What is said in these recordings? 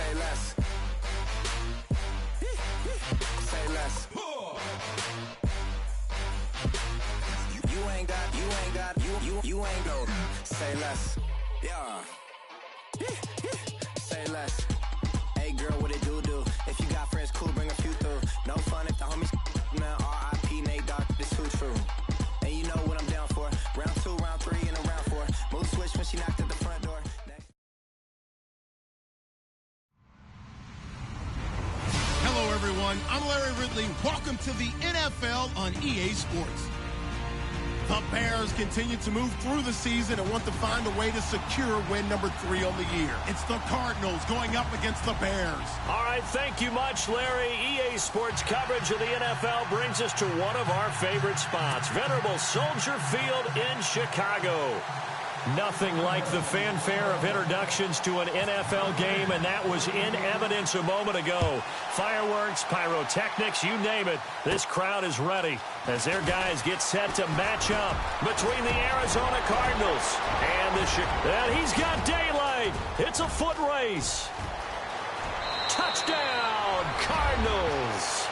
Say less. Say less. You ain't go. Say less. Yeah. Say less. Hey girl, what it do? If you got friends, cool, bring a few through. No fun if the homies man. R.I.P. Nate Dogg, this too true. And you know what I'm down for. Round 2, round 3, and a round 4. Move switch when she knocked at the front door. Hello, everyone. I'm Larry Ridley. Welcome to the NFL on EA Sports. The Bears continue to move through the season and want to find a way to secure win number 3 on the year. It's the Cardinals going up against the Bears. All right, thank you much, Larry. EA Sports coverage of the NFL brings us to one of our favorite spots, venerable Soldier Field in Chicago. Nothing like the fanfare of introductions to an NFL game, and that was in evidence a moment ago. Fireworks, pyrotechnics, you name it. This crowd is ready as their guys get set to match up between the Arizona Cardinals and the Chicago. And he's got daylight. It's a foot race. Touchdown, Cardinals.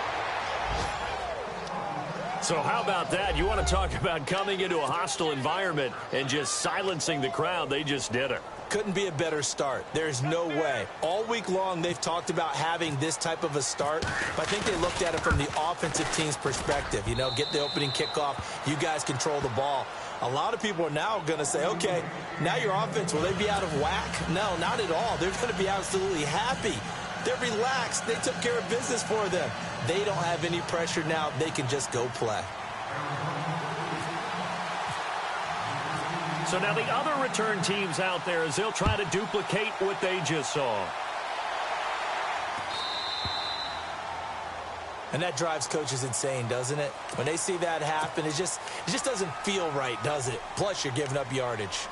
So how about that? You want to talk about coming into a hostile environment and just silencing the crowd. They just did it. Couldn't be a better start. There's no way. All week long, they've talked about having this type of a start, but I think they looked at it from the offensive team's perspective. You know, get the opening kickoff. You guys control the ball. A lot of people are now going to say, okay, now your offense, will they be out of whack? No, not at all. They're going to be absolutely happy. They're relaxed. They took care of business for them. They don't have any pressure now. They can just go play. So now the other return teams out there as they'll try to duplicate what they just saw. And that drives coaches insane, doesn't it? When they see that happen, it just doesn't feel right, does it? Plus, you're giving up yardage.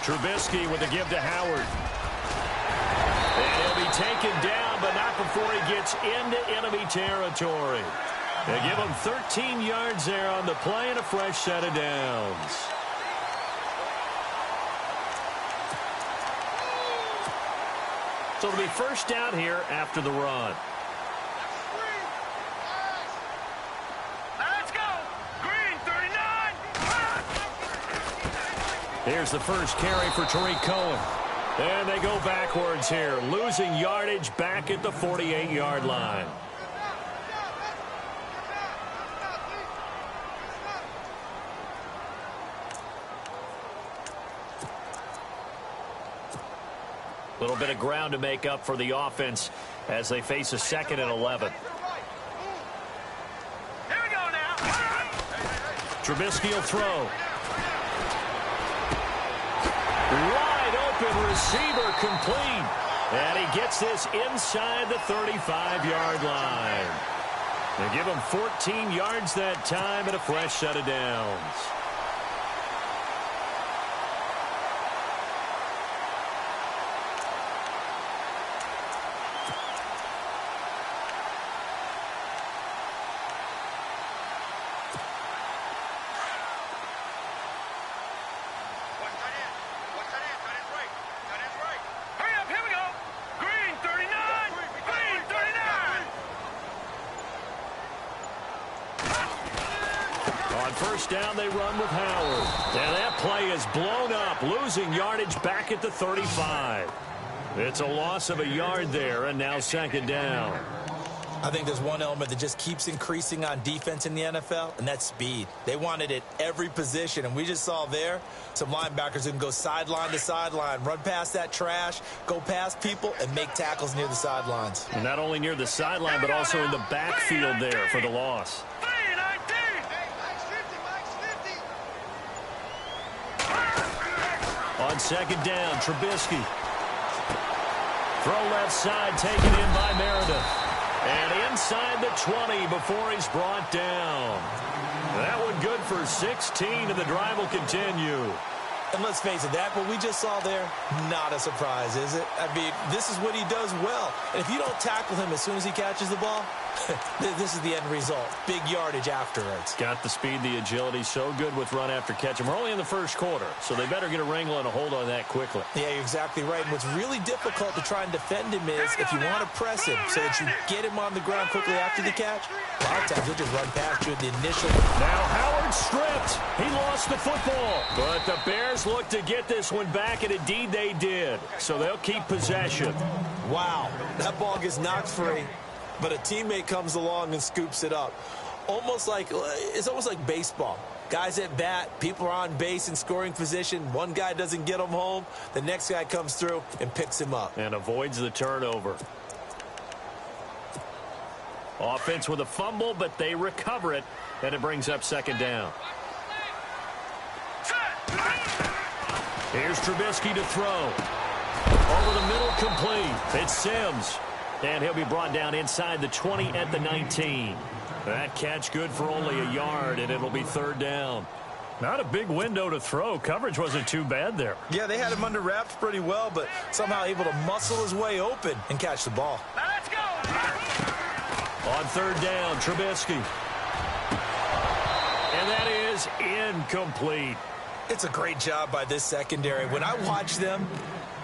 Trubisky with a give to Howard. And he'll be taken down, but not before he gets into enemy territory. They give him 13 yards there on the play and a fresh set of downs. So it'll be first down here after the run. Here's the first carry for Tariq Cohen. And they go backwards here, losing yardage back at the 48-yard line. A little bit of ground to make up for the offense as they face a 2nd and 11. Here we go now. Trubisky will throw. Wide open receiver complete. And he gets this inside the 35-yard line. They give him 14 yards that time and a fresh set of downs. First down, they run with Howard. And that play is blown up, losing yardage back at the 35. It's a loss of a yard there, and now 2nd down. I think there's one element that just keeps increasing on defense in the NFL, and that's speed. They want it at every position, and we just saw there some linebackers who can go sideline to sideline, run past that trash, go past people, and make tackles near the sidelines. And not only near the sideline, but also in the backfield there for the loss. On 2nd down, Trubisky. Throw left side, taken in by Meredith. And inside the 20 before he's brought down. That one good for 16, and the drive will continue. And let's face it, that what we just saw there, not a surprise, is it? I mean, this is what he does well. And if you don't tackle him as soon as he catches the ball, this is the end result. Big yardage afterwards. Got the speed, the agility, so good with run after catch. And we're only in the first quarter, so they better get a wrangle and a hold on that quickly. Yeah, you're exactly right. And what's really difficult to try and defend him is if you want to press him so that you get him on the ground quickly after the catch, a lot of times he'll just run past you at the initial. Now Howard stripped. He lost the football. But the Bears look to get this one back, and indeed they did. So they'll keep possession. Wow, that ball gets knocked free, but a teammate comes along and scoops it up. It's almost like baseball. Guys at bat, people are on base in scoring position. One guy doesn't get him home. The next guy comes through and picks him up. And avoids the turnover. Offense with a fumble, but they recover it, and it brings up second down. Here's Trubisky to throw. Over the middle, complete. It's Sims. And he'll be brought down inside the 20 at the 19. That catch good for only a yard, and it'll be third down. Not a big window to throw. Coverage wasn't too bad there. Yeah, they had him under wraps pretty well, but somehow able to muscle his way open and catch the ball. Now let's go. On third down, Trubisky. And that is incomplete. It's a great job by this secondary. When I watch them,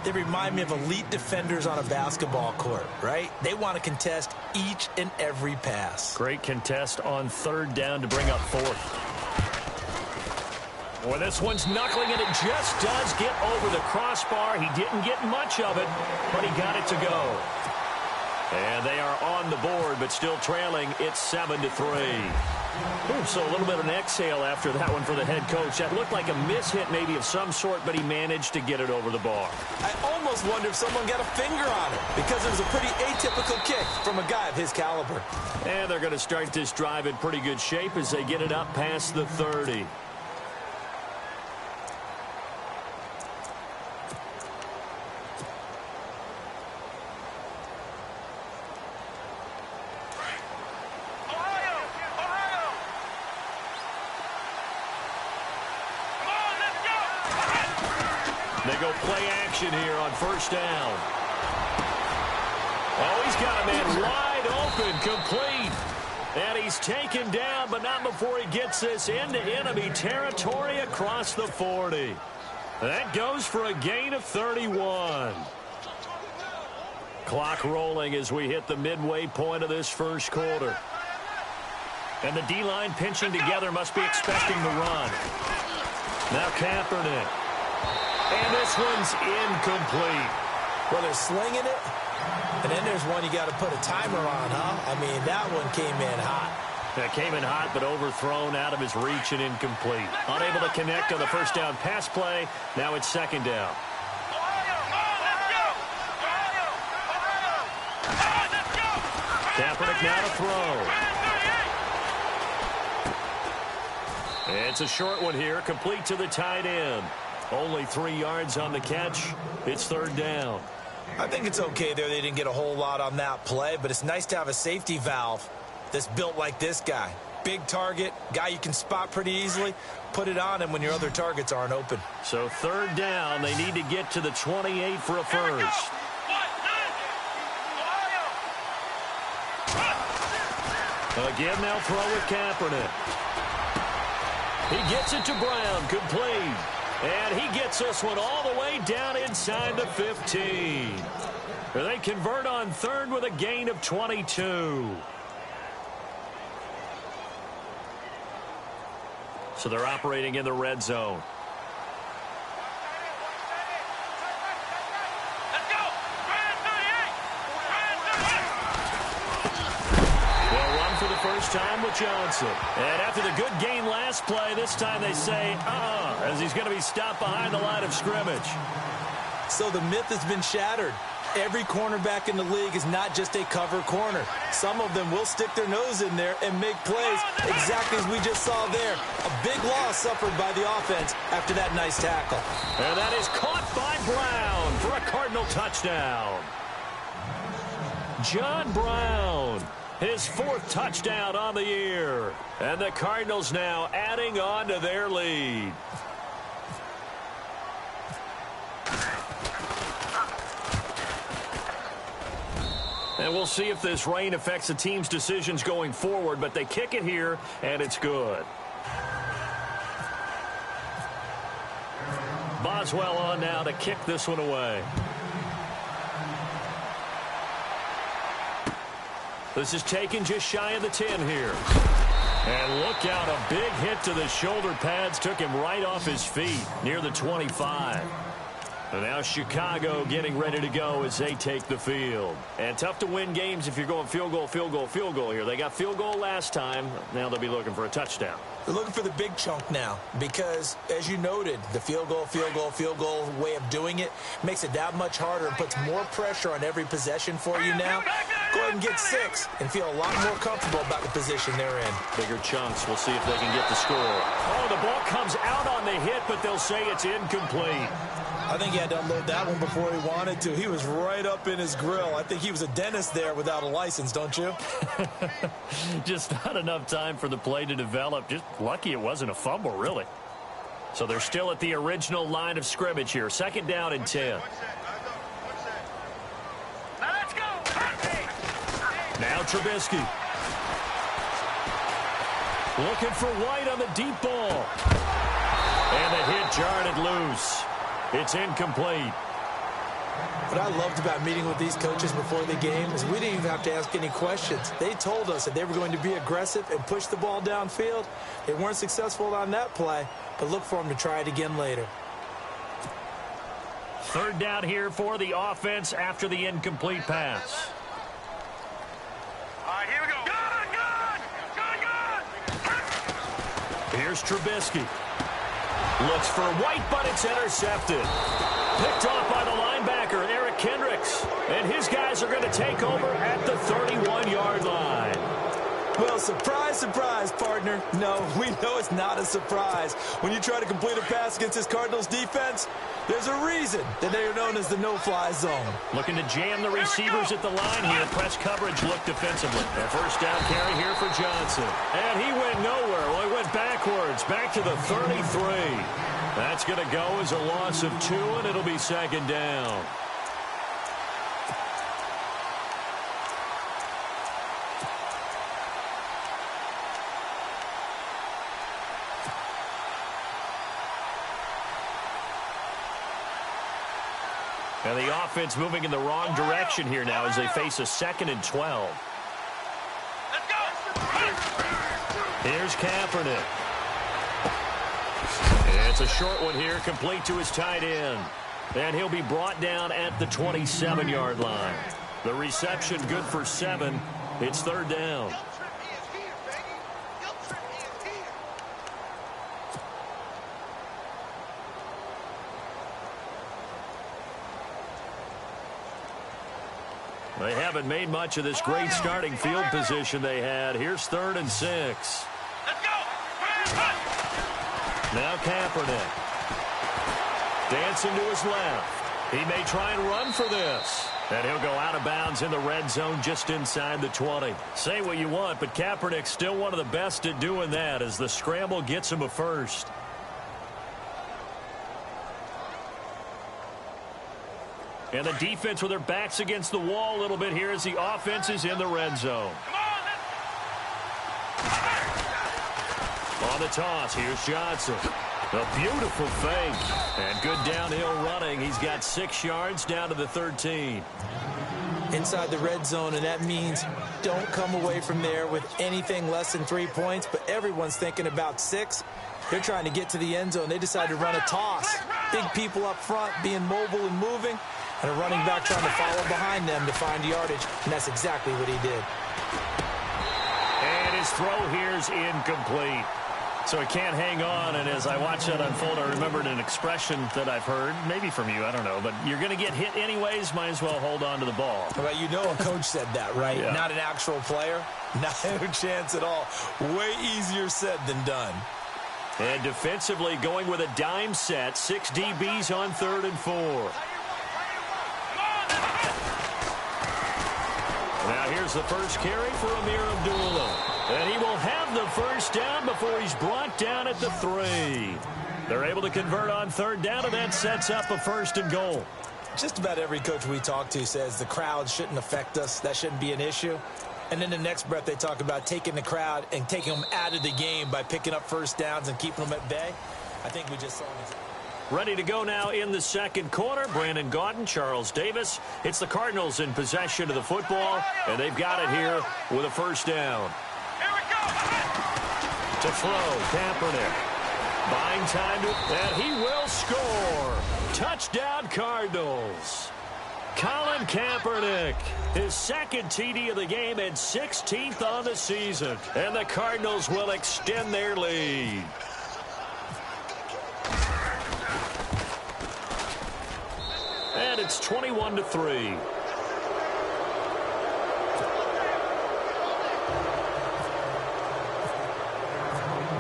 they remind me of elite defenders on a basketball court, right? They want to contest each and every pass. Great contest on third down to bring up fourth. Boy, this one's knuckling, and it just does get over the crossbar. He didn't get much of it, but he got it to go. And they are on the board, but still trailing. It's 7-3. So a little bit of an exhale after that one for the head coach. That looked like a mishit maybe of some sort, but he managed to get it over the bar. I almost wonder if someone got a finger on it because it was a pretty atypical kick from a guy of his caliber. And they're going to start this drive in pretty good shape as they get it up past the 30. They go play action here on first down. Oh, he's got a man wide open, complete. And he's taken down, but not before he gets this into enemy territory across the 40. That goes for a gain of 31. Clock rolling as we hit the midway point of this first quarter. And the D-line pinching together, must be expecting the run. Now Kaepernick. And this one's incomplete. Well, they're slinging it, and then there's one you got to put a timer on, huh? I mean, that one came in hot. That came in hot, but overthrown out of his reach and incomplete. Unable to connect on the first down pass play. Now it's second down. Kaepernick now to throw. It's a short one here, complete to the tight end. Only 3 yards on the catch. It's third down. I think it's okay there. They didn't get a whole lot on that play, but it's nice to have a safety valve that's built like this guy. Big target, guy you can spot pretty easily. Put it on him when your other targets aren't open. So third down, they need to get to the 28 for a first. Again, they'll throw with Kaepernick. He gets it to Brown, complete. And he gets this one all the way down inside the 15. They convert on third with a gain of 22. So they're operating in the red zone. First time with Johnson. And after the good gain last play, this time they say, as he's going to be stopped behind the line of scrimmage. So the myth has been shattered. Every cornerback in the league is not just a cover corner. Some of them will stick their nose in there and make plays exactly as we just saw there. A big loss suffered by the offense after that nice tackle. And that is caught by Brown for a Cardinal touchdown. John Brown, his 4th touchdown on the year. And the Cardinals now adding on to their lead. And we'll see if this rain affects the team's decisions going forward, but they kick it here, and it's good. Boswell on now to kick this one away. This is taken just shy of the 10 here. And look out, a big hit to the shoulder pads took him right off his feet near the 25. And now Chicago getting ready to go as they take the field. And tough to win games if you're going field goal, field goal, field goal here. They got field goal last time. Now they'll be looking for a touchdown. They're looking for the big chunk now because, as you noted, the field goal way of doing it makes it that much harder and puts more pressure on every possession for you now. Go ahead and get 6 and feel a lot more comfortable about the position they're in. Bigger chunks. We'll see if they can get the score. Oh, the ball comes out on the hit, but they'll say it's incomplete. I think he had to unload that one before he wanted to. He was right up in his grill. I think he was a dentist there without a license, don't you? Just not enough time for the play to develop. Just lucky it wasn't a fumble, really. So they're still at the original line of scrimmage here. 2nd down and 10. Now Trubisky. Looking for White on the deep ball. And the hit jarred it loose. It's incomplete. What I loved about meeting with these coaches before the game is we didn't even have to ask any questions. They told us that they were going to be aggressive and push the ball downfield. They weren't successful on that play, but look for them to try it again later. 3rd down here for the offense after the incomplete pass. All right, here we go. Good. Here's Trubisky. Looks for White, but it's intercepted. Picked off by the linebacker, Eric Kendricks. And his guys are going to take over at the 31-yard line. Well, surprise, surprise, partner. No, we know it's not a surprise. When you try to complete a pass against this Cardinals defense, there's a reason that they are known as the no-fly zone. Looking to jam the receivers at the line here. Press coverage look defensively. A 1st down carry here for Johnson. And he went nowhere. Well, he went backwards, back to the 33. That's going to go as a loss of 2, and it'll be 2nd down. And the offense moving in the wrong direction here now as they face a 2nd and 12. Let's go. Here's Kaepernick. It's a short one here, complete to his tight end. And he'll be brought down at the 27-yard line. The reception good for 7. It's 3rd down. They haven't made much of this great starting field position they had. Here's 3rd and 6. Let's go. Now Kaepernick. Dancing to his left. He may try and run for this. And he'll go out of bounds in the red zone just inside the 20. Say what you want, but Kaepernick's still one of the best at doing that as the scramble gets him a 1st. And the defense with their backs against the wall a little bit here as the offense is in the red zone. On the toss, here's Johnson. A beautiful fake. And good downhill running. He's got 6 yards down to the 13. Inside the red zone, and that means don't come away from there with anything less than 3 points, but everyone's thinking about 6. They're trying to get to the end zone. They decide to run a toss. Big people up front being mobile and moving, and a running back trying to follow behind them to find yardage, and that's exactly what he did. And his throw here is incomplete. So he can't hang on, and as I watch that unfold, I remembered an expression that I've heard, maybe from you, I don't know, but you're going to get hit anyways, might as well hold on to the ball. Well, you know a coach said that, right? Yeah. Not an actual player. Not a chance at all. Way easier said than done. And defensively going with a dime set, 6 DBs on 3rd and 4. here's the first carry for Amir Abdullah. And he will have the first down before he's brought down at the 3. They're able to convert on third down, and that sets up a 1st and goal. Just about every coach we talk to says the crowd shouldn't affect us. That shouldn't be an issue. And in the next breath, they talk about taking the crowd and taking them out of the game by picking up first downs and keeping them at bay. I think we just saw this. Ready to go now in the second quarter. Brandon Gaudin, Charles Davis. It's the Cardinals in possession of the football, and they've got it here with a first down. Here we go. To throw, Kaepernick. Buying time, and he will score. Touchdown, Cardinals. Colin Kaepernick, his second TD of the game and 16th on the season. And the Cardinals will extend their lead. And it's 21-3.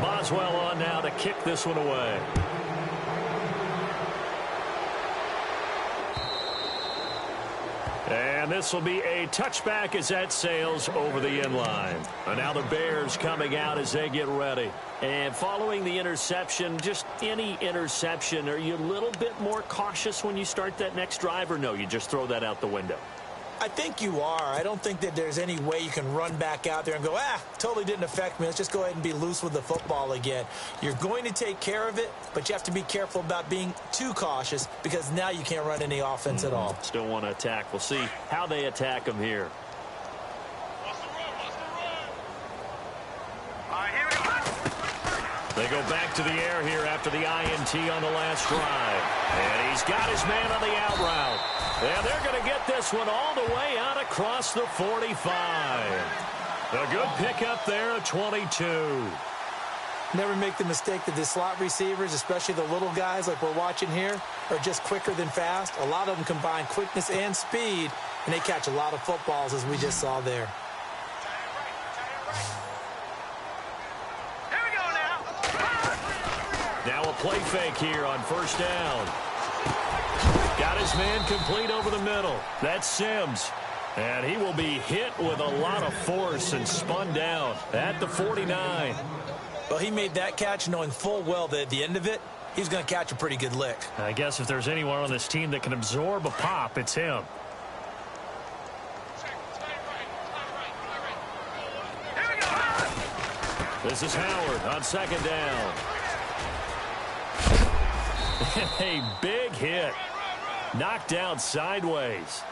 Boswell on now to kick this one away. And this will be a touchback as that sails over the end line. And now the Bears coming out as they get ready. And following the interception, just any interception, are you a little bit more cautious when you start that next drive, or no, you just throw that out the window? I think you are. I don't think that there's any way you can run back out there and go, totally didn't affect me. Let's just go ahead and be loose with the football again. You're going to take care of it, but you have to be careful about being too cautious because now you can't run any offense at all. Still want to attack. We'll see how they attack them here. They go back to the air here after the INT on the last drive. And he's got his man on the out route. And they're going to get this one all the way out across the 45. A good pickup there at 22. Never make the mistake that the slot receivers, especially the little guys like we're watching here, are just quicker than fast. A lot of them combine quickness and speed, and they catch a lot of footballs, as we just saw there. Here we go now. Now a play fake here on first down. Got his man complete over the middle. That's Sims. And he will be hit with a lot of force and spun down at the 49. Well, he made that catch knowing full well that at the end of it, he's going to catch a pretty good lick. I guess if there's anyone on this team that can absorb a pop, it's him. Here we go. This is Howard on second down. A big hit. Knocked down sideways.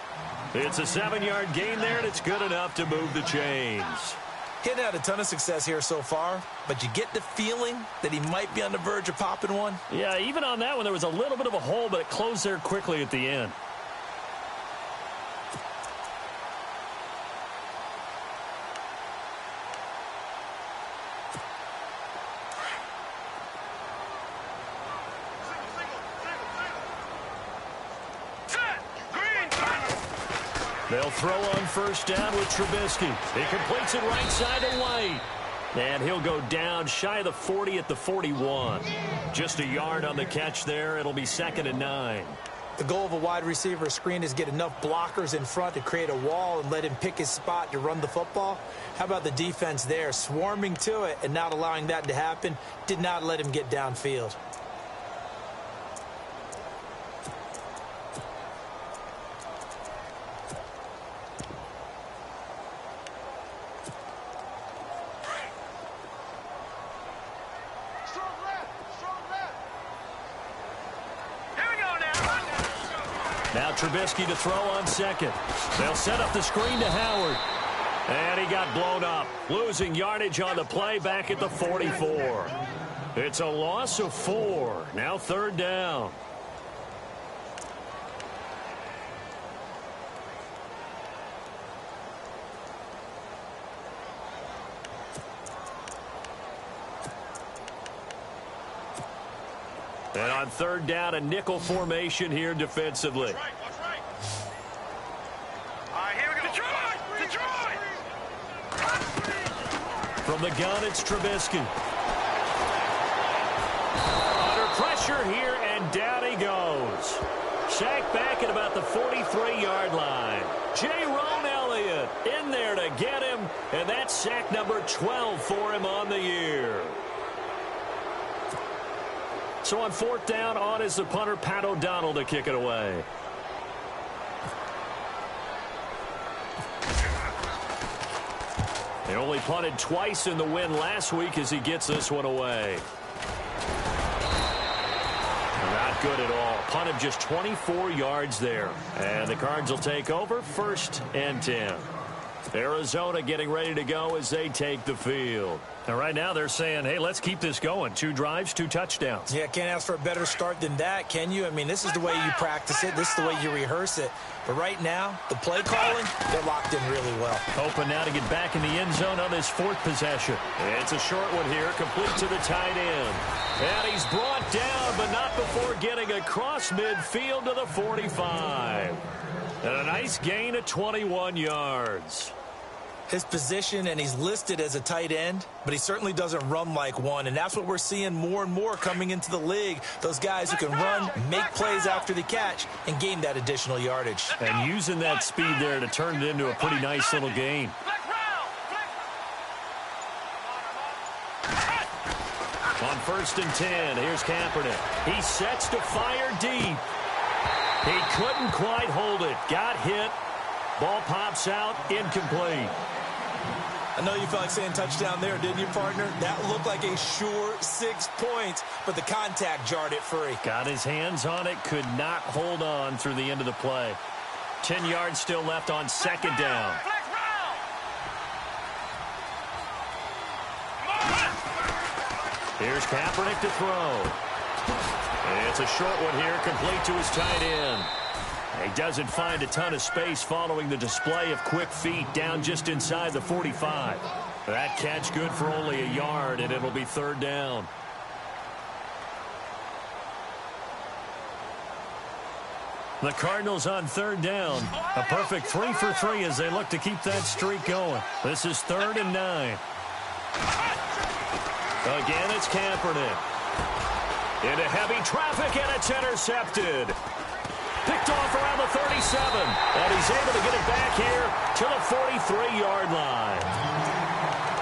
It's a 7-yard gain there, and it's good enough to move the chains. He hadn't had a ton of success here so far, but you get the feeling that he might be on the verge of popping one. Yeah, even on that one, there was a little bit of a hole, but it closed there quickly at the end. They'll throw on first down with Trubisky. He completes it right side to White. And he'll go down shy of the 40 at the 41. Just a yard on the catch there. It'll be 2nd and 9. The goal of a wide receiver screen is get enough blockers in front to create a wall and let him pick his spot to run the football. How about the defense there? Swarming to it and not allowing that to happen. Did not let him get downfield. Now Trubisky to throw on second. They'll set up the screen to Howard. And he got blown up. Losing yardage on the play back at the 44. It's a loss of 4. Now 3rd down. And on 3rd down, a nickel formation here defensively. That's right. All right, here we go. Detroit! From the gun, it's Trubisky. Under pressure here, and down he goes. Sacked back at about the 43-yard line. Jerome Elliott in there to get him, and that's sack number 12 for him on the year. So on 4th down, on is the punter, Pat O'Donnell, to kick it away. They only punted twice in the win last week as he gets this one away. Not good at all. Punt of just 24 yards there. And the Cards will take over 1st and 10. Arizona getting ready to go as they take the field. And right now they're saying, hey, let's keep this going. 2 drives, 2 touchdowns. Yeah, can't ask for a better start than that, can you? I mean, this is the way you practice it. This is the way you rehearse it. But right now, the play calling, they're locked in really well. Hoping now to get back in the end zone on this 4th possession. It's a short one here, complete to the tight end. And he's brought down, but not before getting across midfield to the 45. And a nice gain of 21 yards. His position, and he's listed as a tight end, but he certainly doesn't run like one, and that's what we're seeing more and more coming into the league. Those guys who can run, make plays after the catch, and gain that additional yardage. And using that speed there to turn it into a pretty nice little gain. On 1st and 10, here's Kaepernick. He sets to fire deep. He couldn't quite hold it. Got hit. Ball pops out, incomplete. I know you felt like saying touchdown there, didn't you, partner? That looked like a sure 6 points, but the contact jarred it free. Got his hands on it, could not hold on through the end of the play. 10 yards still left on 2nd down. Here's Kaepernick to throw. It's a short one here, complete to his tight end. He doesn't find a ton of space following the display of quick feet down just inside the 45. That catch good for only a yard, and it'll be 3rd down. The Cardinals on 3rd down. A perfect 3 for 3 as they look to keep that streak going. This is 3rd and 9. Again, it's Kaepernick. Into heavy traffic, and it's intercepted. Picked off around the 37, and he's able to get it back here to the 43-yard line.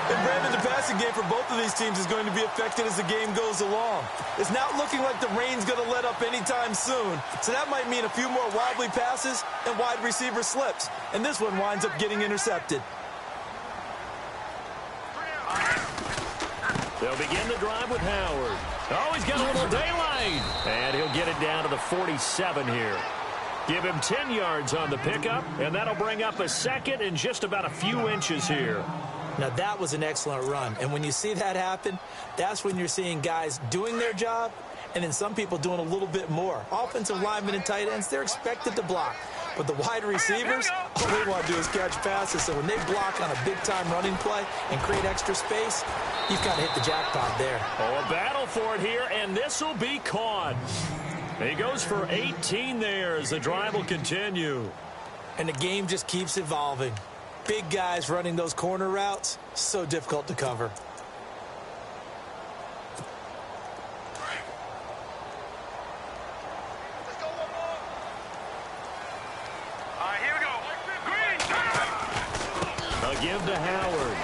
And Brandon, the passing game for both of these teams is going to be affected as the game goes along. It's not looking like the rain's going to let up anytime soon, so that might mean a few more wobbly passes and wide receiver slips, and this one winds up getting intercepted. They'll begin the drive with Howard. Oh, he's got a little daylight. And he'll get it down to the 47 here. Give him 10 yards on the pickup, and that'll bring up a 2nd and just about a few inches here. Now, that was an excellent run. And when you see that happen, that's when you're seeing guys doing their job and then some people doing a little bit more. Offensive linemen and tight ends, they're expected to block. But the wide receivers, all they want to do is catch passes. So when they block on a big-time running play and create extra space, you've got to hit the jackpot there. Oh, a battle for it here, and this will be caught. He goes for 18 there as the drive will continue. And the game just keeps evolving. Big guys running those corner routes, so difficult to cover. Give to Howard.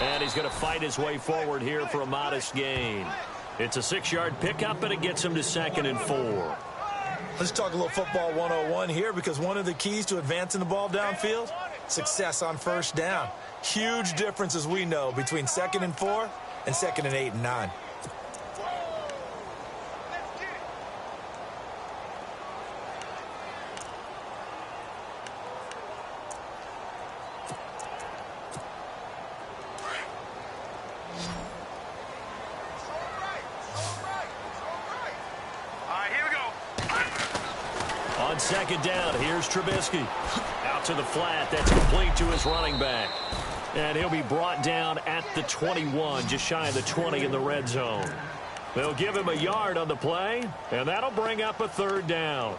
And he's going to fight his way forward here for a modest gain. It's a 6-yard pickup, and it gets him to 2nd and 4. Let's talk a little football 101 here, because one of the keys to advancing the ball downfield, success on 1st down. Huge difference, as we know, between 2nd and 4 and 2nd and 8 and 9. On 2nd down, here's Trubisky. Out to the flat, that's complete to his running back. And he'll be brought down at the 21, just shy of the 20 in the red zone. They'll give him a yard on the play, and that'll bring up a 3rd down.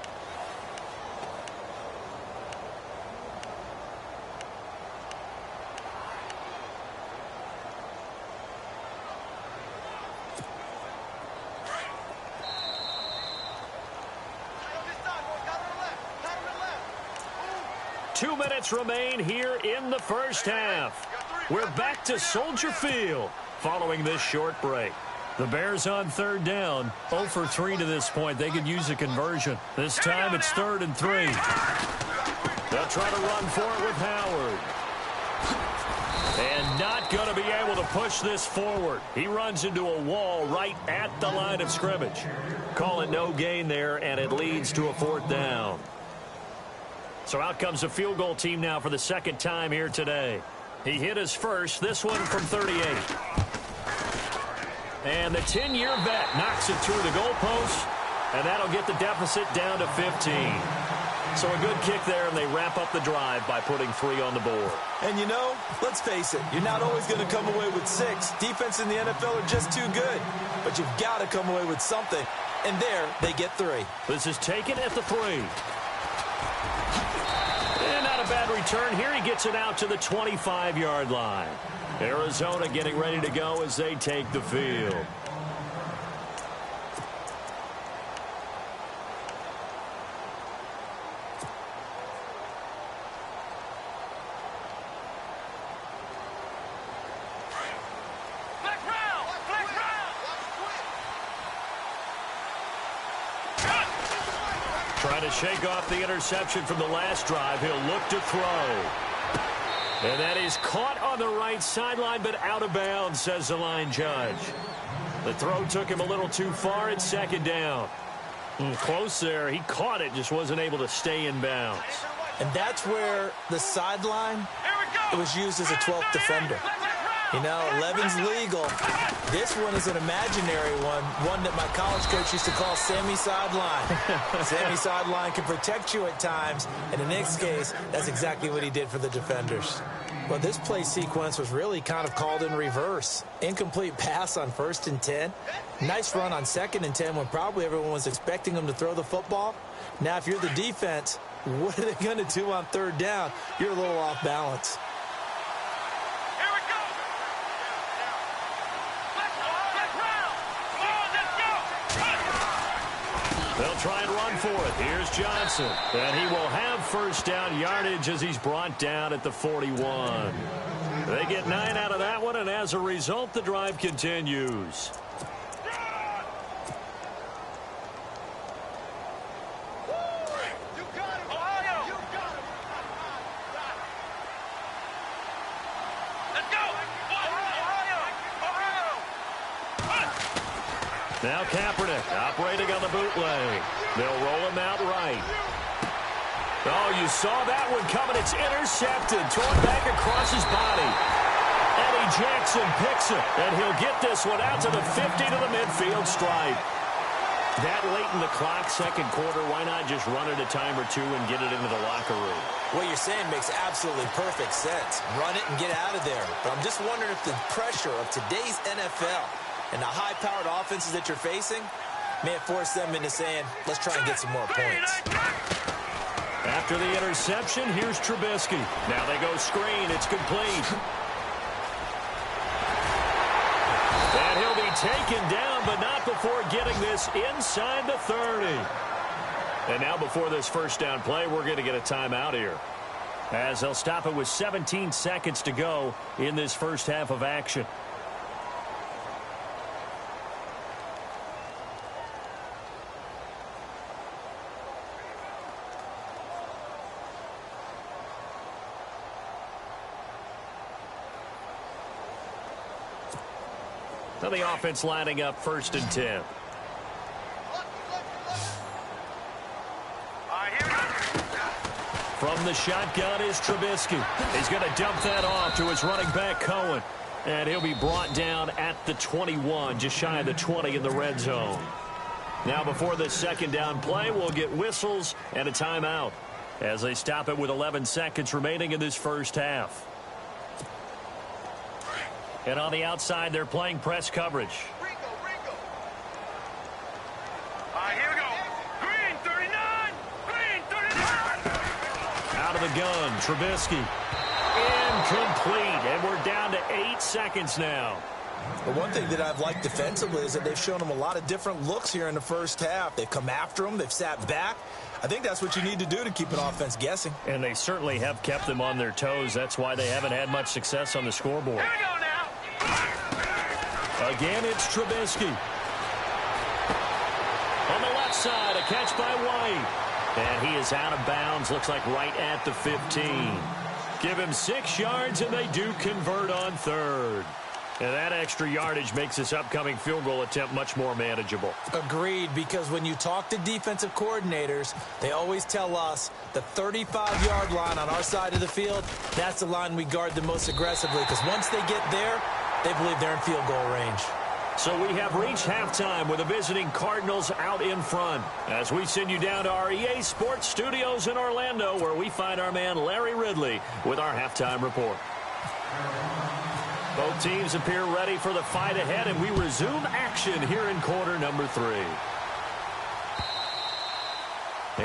2 minutes remain here in the first half. We're back to Soldier Field following this short break. The Bears on third down, 0 for 3 to this point. They could use a conversion. This time it's 3rd and 3. They'll try to run for it with Howard. And not going to be able to push this forward. He runs into a wall right at the line of scrimmage. Call it no gain there, and it leads to a 4th down. So out comes the field goal team now for the second time here today. He hit his first, this one from 38. And the 10-year vet knocks it through the goalpost, and that'll get the deficit down to 15. So a good kick there, and they wrap up the drive by putting 3 on the board. And you know, let's face it, you're not always going to come away with 6. Defense in the NFL are just too good. But you've got to come away with something. And there, they get 3. This is taken at the 3. And not a bad return here. He gets it out to the 25-yard line. Arizona getting ready to go as they take the field. Trying to shake off the interception from the last drive. He'll look to throw. And that is caught on the right sideline, but out of bounds, says the line judge. The throw took him a little too far. It's 2nd down. Close there. He caught it, just wasn't able to stay in bounds. And that's where the sideline, it was used as a 12th defender. You know, 11's legal. This one is an imaginary one that my college coach used to call Sammy Sideline. Sammy Sideline can protect you at times, and in this case, that's exactly what he did for the defenders. Well, this play sequence was really kind of called in reverse. Incomplete pass on 1st and 10. Nice run on 2nd and 10 when probably everyone was expecting him to throw the football. Now, if you're the defense, what are they going to do on 3rd down? You're a little off balance. They'll try and run for it. Here's Johnson. And he will have 1st down yardage as he's brought down at the 41. They get 9 out of that one, and as a result, the drive continues. Now Kaepernick operating on the bootleg. They'll roll him out right. Oh, you saw that one coming. It's intercepted. Thrown back across his body. Eddie Jackson picks it, and he'll get this one out to the 50 to the midfield stripe. That late in the clock, 2nd quarter, why not just run it a time or 2 and get it into the locker room? What you're saying makes absolutely perfect sense. Run it and get out of there. But I'm just wondering if the pressure of today's NFL and the high-powered offenses that you're facing may have forced them into saying, let's try and get some more points. After the interception, here's Trubisky. Now they go screen. It's complete. And he'll be taken down, but not before getting this inside the 30. And now before this 1st down play, we're going to get a timeout here, as they'll stop it with 17 seconds to go in this first half of action. So the offense lining up 1st and 10. From the shotgun is Trubisky. He's going to dump that off to his running back, Cohen. And he'll be brought down at the 21, just shy of the 20 in the red zone. Now before this 2nd down play, we'll get whistles and a timeout as they stop it with 11 seconds remaining in this first half. And on the outside, they're playing press coverage. Here we go. Green 39. Green 39. Out of the gun, Trubisky. Incomplete. And we're down to 8 seconds now. But one thing that I've liked defensively is that they've shown them a lot of different looks here in the first half. They've come after them. They've sat back. I think that's what you need to do to keep an offense guessing. And they certainly have kept them on their toes. That's why they haven't had much success on the scoreboard. Here we go now. Again, it's Trubisky. On the left side, a catch by White. And he is out of bounds, looks like right at the 15. Give him 6 yards, and they do convert on third. And that extra yardage makes this upcoming field goal attempt much more manageable. Agreed, because when you talk to defensive coordinators, they always tell us the 35-yard line on our side of the field, that's the line we guard the most aggressively, because once they get there, they believe they're in field goal range. So we have reached halftime with the visiting Cardinals out in front. As we send you down to our EA Sports Studios in Orlando, where we find our man Larry Ridley with our halftime report. Both teams appear ready for the fight ahead, and we resume action here in quarter number 3.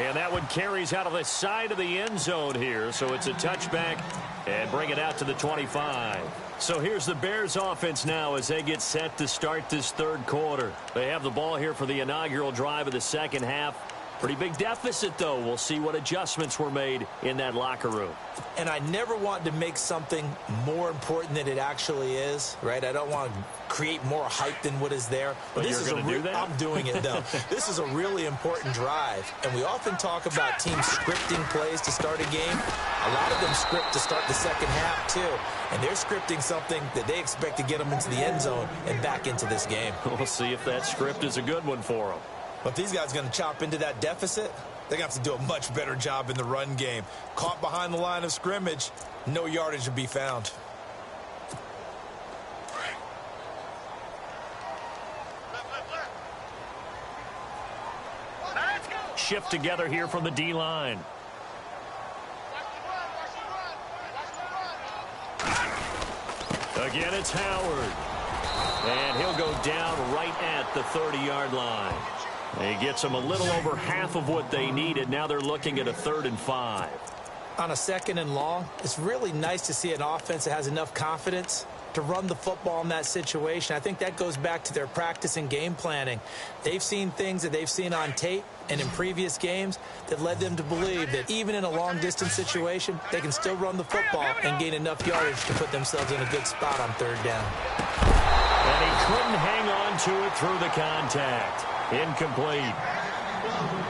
And that one carries out of the side of the end zone here, so it's a touchback and bring it out to the 25. So here's the Bears offense now as they get set to start this third quarter. They have the ball here for the inaugural drive of the second half. Pretty big deficit, though. We'll see what adjustments were made in that locker room. And I never want to make something more important than it actually is, right? I don't want to create more hype than what is there. But this is do that? I'm doing it, though. This is a really important drive. And we often talk about teams scripting plays to start a game. A lot of them script to start the second half, too. And they're scripting something that they expect to get them into the end zone and back into this game. We'll see if that script is a good one for them. But if these guys are going to chop into that deficit, they're going to have to do a much better job in the run game. Caught behind the line of scrimmage, no yardage to be found. Shift together here from the D-line. Again, it's Howard. And he'll go down right at the 30-yard line. He gets them a little over half of what they needed. Now they're looking at a 3rd and 5. On a 2nd and long, it's really nice to see an offense that has enough confidence to run the football in that situation. I think that goes back to their practice and game planning. They've seen things that they've seen on tape and in previous games that led them to believe that even in a long-distance situation, they can still run the football and gain enough yardage to put themselves in a good spot on 3rd down. And he couldn't hang on to it through the contact. Incomplete.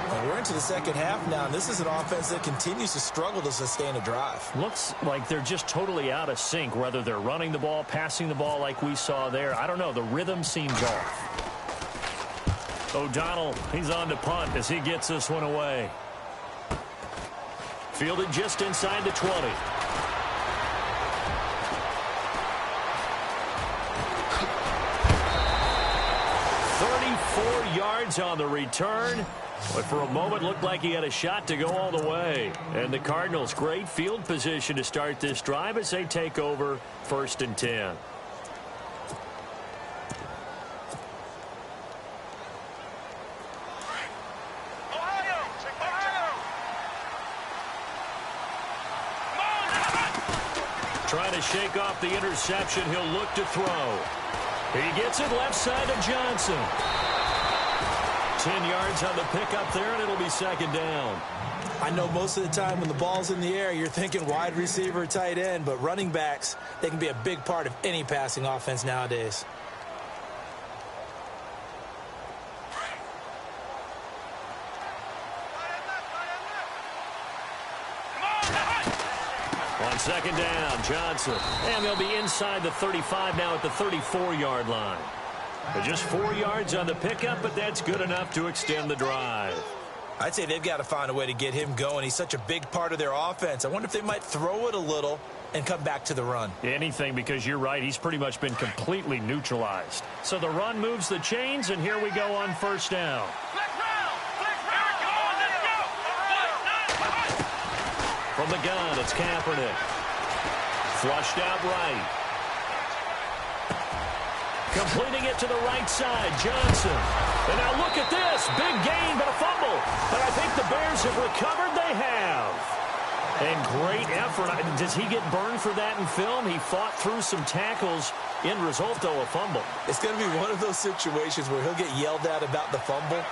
Well, we're into the second half now, and this is an offense that continues to struggle to sustain a drive. Looks like they're just totally out of sync, whether they're running the ball, passing the ball like we saw there. I don't know. The rhythm seems off. O'Donnell, he's on to punt as he gets this one away. Fielded just inside the 20. 34 yards on the return, but for a moment looked like he had a shot to go all the way. And the Cardinals, great field position to start this drive as they take over 1st and 10. Trying to shake off the interception. He'll look to throw. He gets it left side to Johnson. 10 yards on the pickup there, and it'll be 2nd down. I know most of the time when the ball's in the air, you're thinking wide receiver, tight end, but running backs, they can be a big part of any passing offense nowadays. On 2nd down, Johnson. And they'll be inside the 35 now at the 34-yard line. But just 4 yards on the pickup, but that's good enough to extend the drive. I'd say they've got to find a way to get him going. He's such a big part of their offense. I wonder if they might throw it a little and come back to the run. Anything, because you're right. He's pretty much been completely neutralized. So the run moves the chains, and here we go on 1st down. From the gun, it's Kaepernick. Flushed out right. Completing it to the right side, Johnson. And now look at this. Big gain, but a fumble. But I think the Bears have recovered. They have. And great effort. Does he get burned for that in film? He fought through some tackles. End result, though, a fumble. It's going to be one of those situations where he'll get yelled at about the fumble.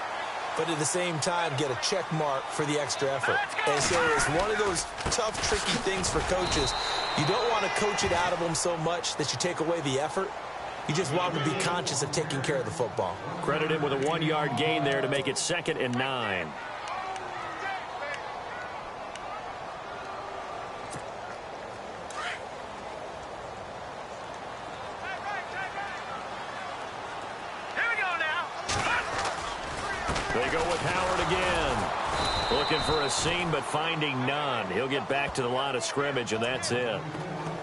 but at the same time get a check mark for the extra effort. And so it's one of those tough, tricky things for coaches. You don't want to coach it out of them so much that you take away the effort. You just want them to be conscious of taking care of the football. Credit him with a 1-yard gain there to make it 2nd and 9. They go with Howard again. Looking for a seam, but finding none. He'll get back to the line of scrimmage, and that's it.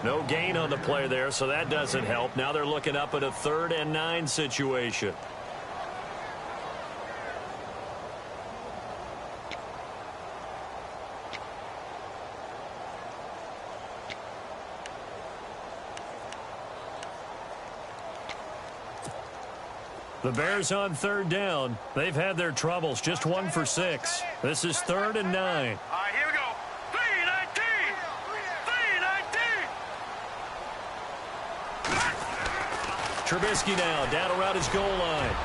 No gain on the play there, so that doesn't help. Now they're looking up at a 3rd and 9 situation. The Bears on 3rd down. They've had their troubles. Just 1 for 6. This is 3rd and 9. All right, here we go. 3-19. 3-19. Trubisky now down around his goal line.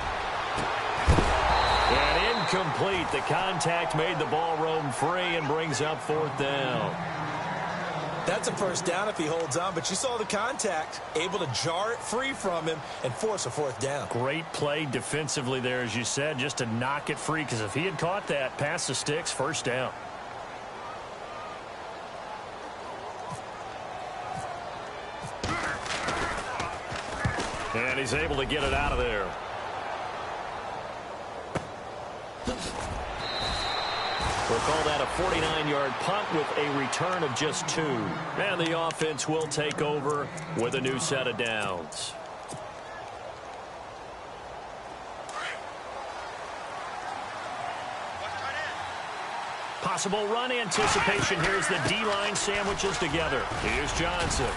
And incomplete. The contact made the ball roam free and brings up 4th down. That's a 1st down if he holds on, but you saw the contact, able to jar it free from him and force a 4th down. Great play defensively there, as you said, just to knock it free, because if he had caught that, past the sticks, 1st down. And he's able to get it out of there. We'll call that a 49-yard punt with a return of just 2. And the offense will take over with a new set of downs. Possible run anticipation here as the D-line sandwiches together. Here's Johnson.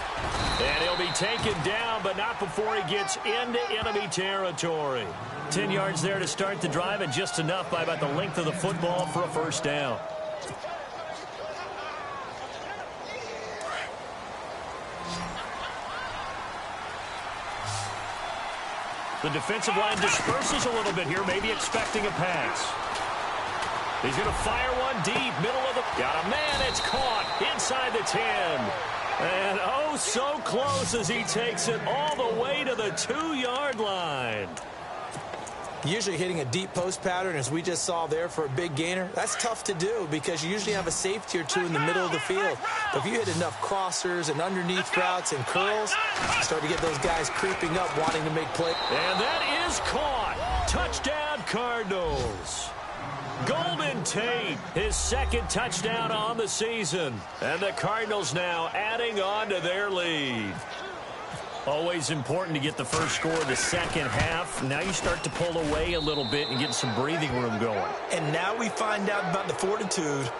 And he'll be taken down, but not before he gets into enemy territory. 10 yards there to start the drive, and just enough by about the length of the football for a 1st down. The defensive line disperses a little bit here, maybe expecting a pass. He's going to fire one deep, middle of the... Got a man, it's caught inside the 10. And oh, so close as he takes it all the way to the 2-yard line. Usually hitting a deep post pattern, as we just saw there for a big gainer, that's tough to do because you usually have a safety or 2 in the middle of the field. But if you hit enough crossers and underneath routes and curls, start to get those guys creeping up, wanting to make plays. And that is caught. Touchdown, Cardinals. Golden Tate, his 2nd touchdown on the season. And the Cardinals now adding on to their lead. Always important to get the first score of the second half. Now you start to pull away a little bit and get some breathing room going. And now we find out about the fortitude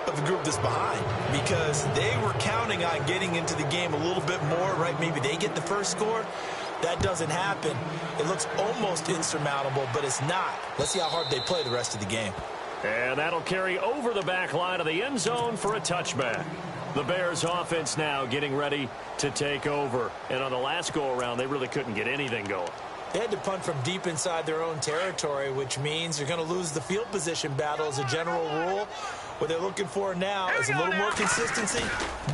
of the group that's behind, because they were counting on getting into the game a little bit more, right? Maybe they get the first score. That doesn't happen. It looks almost insurmountable, but it's not. Let's see how hard they play the rest of the game. And that'll carry over the back line of the end zone for a touchback. The Bears offense now getting ready to take over. And on the last go-around, they really couldn't get anything going. They had to punt from deep inside their own territory, which means you're going to lose the field position battle as a general rule. What they're looking for now is a little more consistency,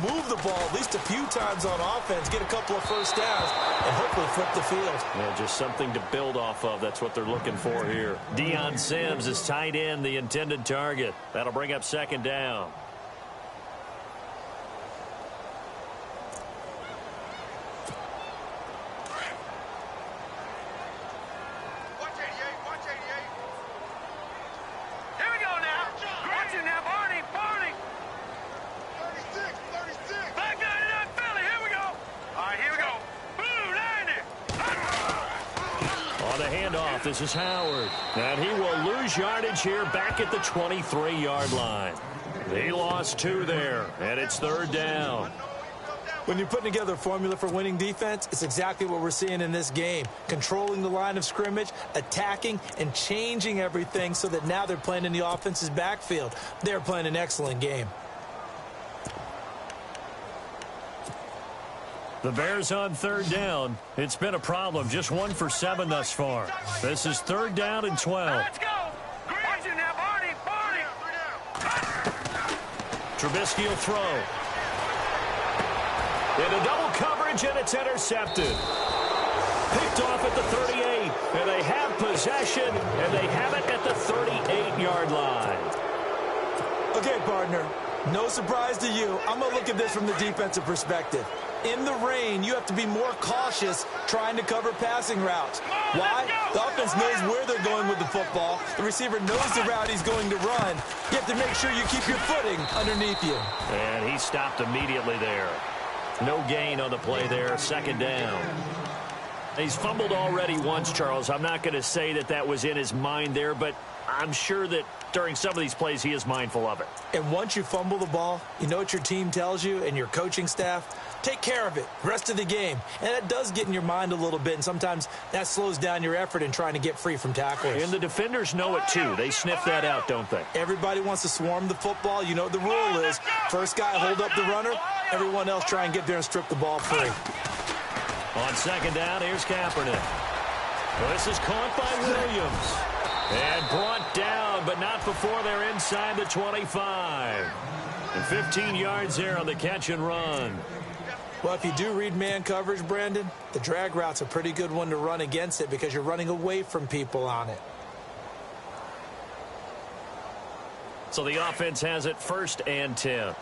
move the ball at least a few times on offense, get a couple of first downs, and hopefully flip the field. Yeah, just something to build off of. That's what they're looking for here. Deion Sims is tight end, the intended target. That'll bring up 2nd down. This is Howard, and he will lose yardage here back at the 23-yard line. He lost 2 there, and it's 3rd down. When you're putting together a formula for winning defense, it's exactly what we're seeing in this game. Controlling the line of scrimmage, attacking, and changing everything so that now they're playing in the offense's backfield. They're playing an excellent game. The Bears on 3rd down. It's been a problem. Just 1 for 7 thus far. This is 3rd down and 12. Let's go. Watch it now. Trubisky will throw. Into double coverage, and it's intercepted. Picked off at the 38, and they have possession, and they have it at the 38-yard line. Okay, partner, no surprise to you. I'm going to look at this from the defensive perspective. In the rain, you have to be more cautious trying to cover passing routes. Why? The offense knows where they're going with the football. The receiver knows the route he's going to run. You have to make sure you keep your footing underneath you. And he stopped immediately there. No gain on the play there, second down. He's fumbled already once, Charles. I'm not going to say that that was in his mind there, but I'm sure that during some of these plays he is mindful of it. And once you fumble the ball, you know what your team tells you and your coaching staff? Take care of it, rest of the game. And that does get in your mind a little bit, and sometimes that slows down your effort in trying to get free from tacklers. And the defenders know it too. They sniff that out, don't they? Everybody wants to swarm the football. You know what the rule is. First guy hold up the runner. Everyone else try and get there and strip the ball free. On second down, here's Kaepernick. Well, this is caught by Williams. And brought down, but not before they're inside the 25. And 15 yards there on the catch and run. Well, if you do read man coverage, Brandon, the drag route's a pretty good one to run against it because you're running away from people on it. So the offense has it 1st and 10.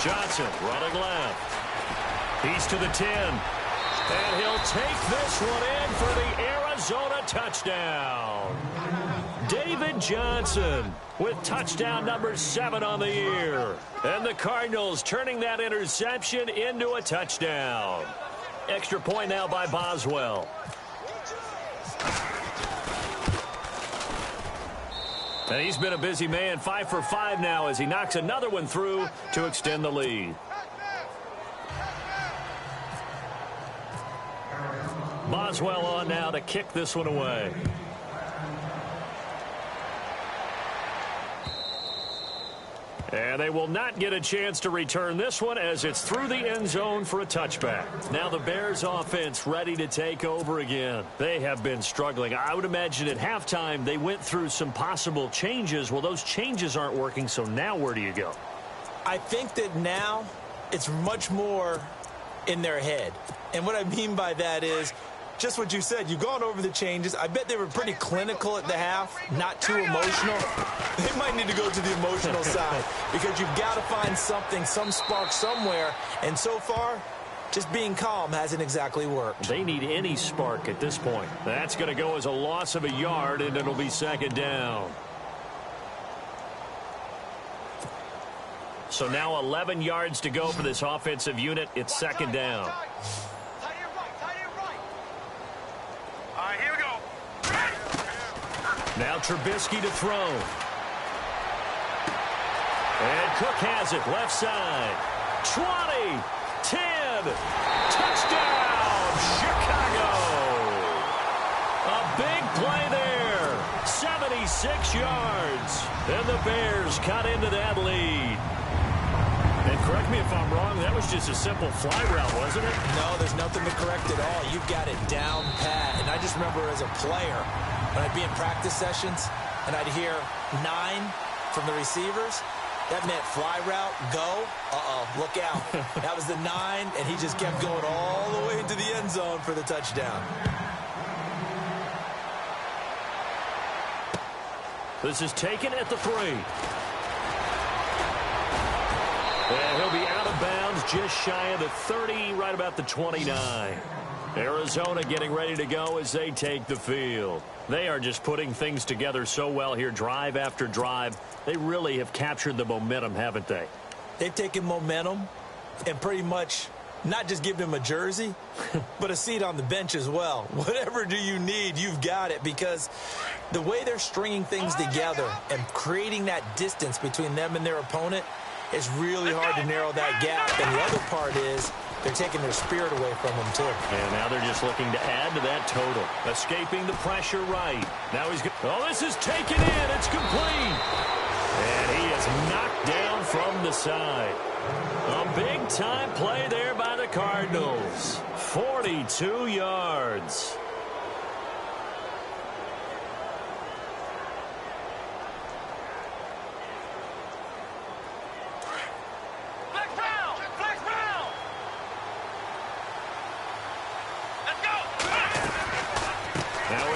Johnson running left. He's to the 10. And he'll take this one in for the Arizona touchdown. David Johnson with touchdown number 7 on the year. And the Cardinals turning that interception into a touchdown. Extra point now by Boswell. And he's been a busy man, 5 for 5 now as he knocks another one through to extend the lead. Boswell on now to kick this one away. And they will not get a chance to return this one as it's through the end zone for a touchback. Now the Bears offense ready to take over again. They have been struggling. I would imagine at halftime they went through some possible changes. Well, those changes aren't working, so now where do you go? I think that now it's much more in their head. And what I mean by that is just what you said. You've gone over the changes. I bet they were pretty clinical at the half, not too emotional. They might need to go to the emotional side because you've got to find something, some spark somewhere. And so far, just being calm hasn't exactly worked. They need any spark at this point. That's going to go as a loss of a yard, and it'll be second down. So now 11 yards to go for this offensive unit. It's second down. Now Trubisky to throw. And Cook has it left side. 20, 10, touchdown, Chicago. A big play there, 76 yards. And the Bears cut into that lead. And correct me if I'm wrong, that was just a simple fly route, wasn't it? No, there's nothing to correct at all. You've got it down pat. And I just remember as a player, when I'd be in practice sessions and I'd hear 9 from the receivers, that meant fly route, go, look out. That was the 9, and he just kept going all the way into the end zone for the touchdown. This is taken at the 3. And he'll be out of bounds just shy of the 30, right about the 29. Arizona getting ready to go as they take the field. They are just putting things together so well here, drive after drive. They really have captured the momentum, haven't they? They've taken momentum and pretty much not just given him a jersey, but a seat on the bench as well. Whatever do you need, you've got it, because the way they're stringing things together and creating that distance between them and their opponent, it's really hard to narrow that gap. And the other part is they're taking their spirit away from them, too. And now they're just looking to add to that total. Escaping the pressure right. Now he's... Oh, this is taken in. It's complete. And he is knocked down from the side. A big-time play there by the Cardinals. 42 yards.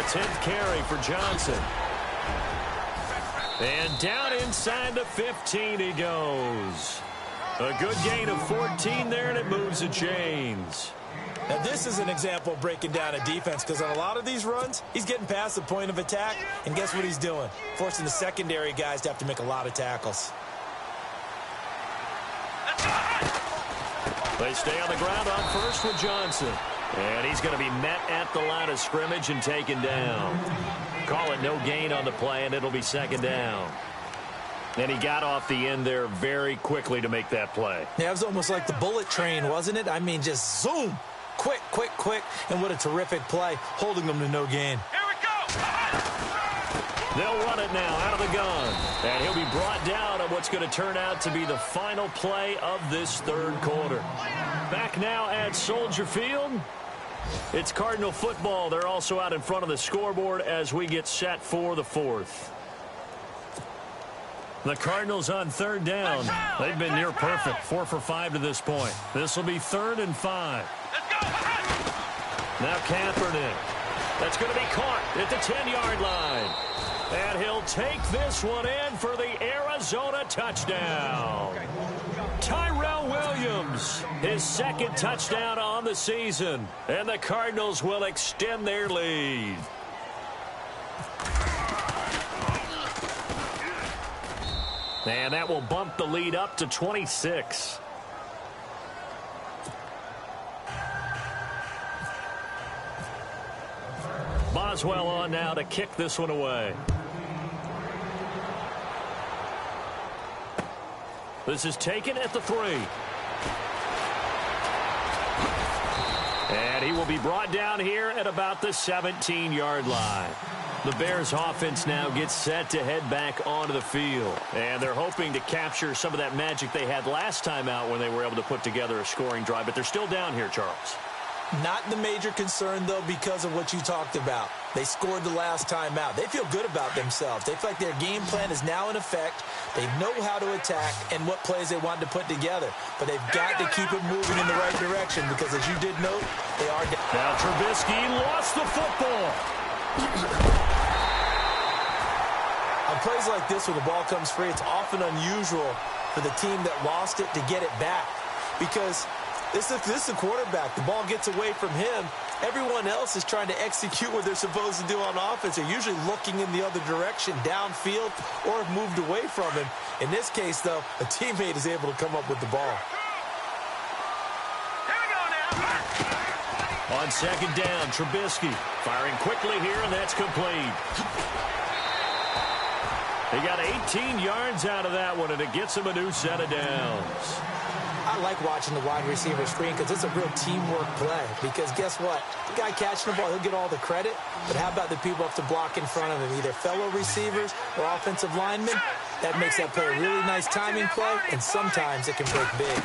10th carry for Johnson. And down inside the 15 he goes. A good gain of 14 there, and it moves the chains. Now, this is an example of breaking down a defense, because on a lot of these runs, he's getting past the point of attack, and guess what he's doing? Forcing the secondary guys to have to make a lot of tackles. They stay on the ground on first with Johnson. And he's going to be met at the line of scrimmage and taken down. Call it no gain on the play, and it'll be second down. And he got off the end there very quickly to make that play. Yeah, it was almost like the bullet train, wasn't it? I mean, just zoom. Quick, quick, quick. And what a terrific play, holding them to no gain. Here we go. They'll run it now out of the gun. And he'll be brought down on what's going to turn out to be the final play of this third quarter. Back now at Soldier Field. It's Cardinal football. They're also out in front of the scoreboard as we get set for the fourth. The Cardinals on third down. They've been near perfect. 4 for 5 to this point. This will be 3rd and 5. Now Kaepernick. That's going to be caught at the 10-yard line. And he'll take this one in for the Arizona touchdown. Tyrell Williams, his second touchdown on the season. And the Cardinals will extend their lead. And that will bump the lead up to 26. Boswell on now to kick this one away. This is taken at the 3. And he will be brought down here at about the 17-yard line. The Bears offense now gets set to head back onto the field. And they're hoping to capture some of that magic they had last time out when they were able to put together a scoring drive. But they're still down here, Charles. Not the major concern, though, because of what you talked about. They scored the last time out. They feel good about themselves. They feel like their game plan is now in effect. They know how to attack and what plays they want to put together. But they've got to keep it moving in the right direction because, as you did note, they are down. Now Trubisky lost the football. On plays like this, when the ball comes free, it's often unusual for the team that lost it to get it back because this is a quarterback. The ball gets away from him. Everyone else is trying to execute what they're supposed to do on offense. They're usually looking in the other direction, downfield, or have moved away from him. In this case, though, a teammate is able to come up with the ball. Here we go now. On second down, Trubisky firing quickly here, and that's complete. He got 18 yards out of that one, and it gets him a new set of downs. I like watching the wide receiver screen because it's a real teamwork play. Because guess what? The guy catching the ball, he'll get all the credit. But how about the people up to block in front of him? Either fellow receivers or offensive linemen. That makes that play a really nice timing play, and sometimes it can break big.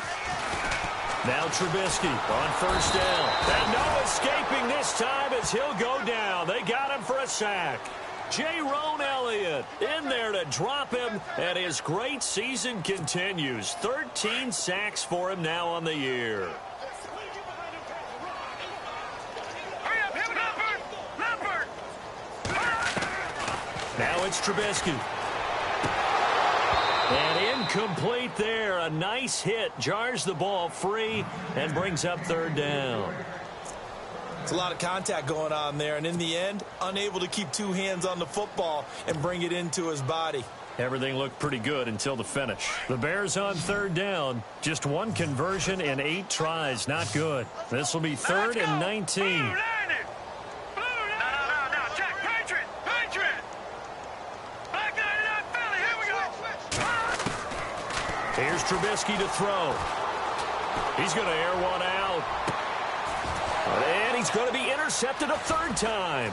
Now Trubisky on first down. And no escaping this time as he'll go down. They got him for a sack. Jaron Elliott in there to drop him, and his great season continues. 13 sacks for him now on the year. Hurry up, hit Leopard! Now it's Trubisky. And incomplete there. A nice hit. Jars the ball free and brings up third down. It's a lot of contact going on there, and in the end, unable to keep two hands on the football and bring it into his body. Everything looked pretty good until the finish. The Bears on third down. Just one conversion in 8 tries. Not good. This will be 3rd and 19. No, Jack, Patriot! Back 99 Philly, here we go! Here's Trubisky to throw. He's going to air one out. And he's going to be intercepted a 3rd time.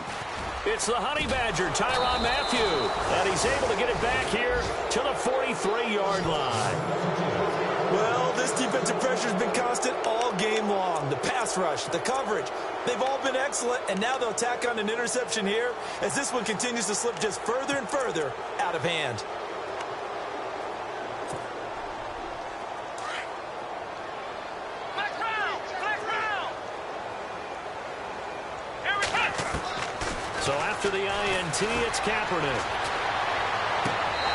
It's the Honey Badger, Tyrann Mathieu. And he's able to get it back here to the 43-yard line. Well, this defensive pressure has been constant all game long. The pass rush, the coverage, they've all been excellent. And now they'll tack on an interception here as this one continues to slip just further and further out of hand. So So after the INT, it's Kaepernick.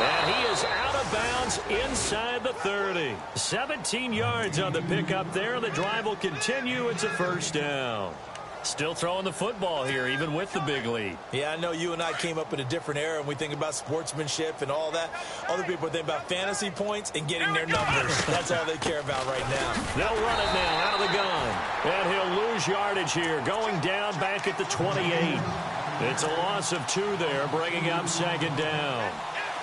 And he is out of bounds inside the 30. 17 yards on the pickup there. The drive will continue. It's a first down. Still throwing the football here, even with the big lead. Yeah, I know you and I came up in a different era, and we think about sportsmanship and all that. Other people think about fantasy points and getting their numbers. That's all they care about right now. They'll run it now out of the gun. And he'll lose yardage here, going down back at the 28. It's a loss of 2 there, bringing up second down.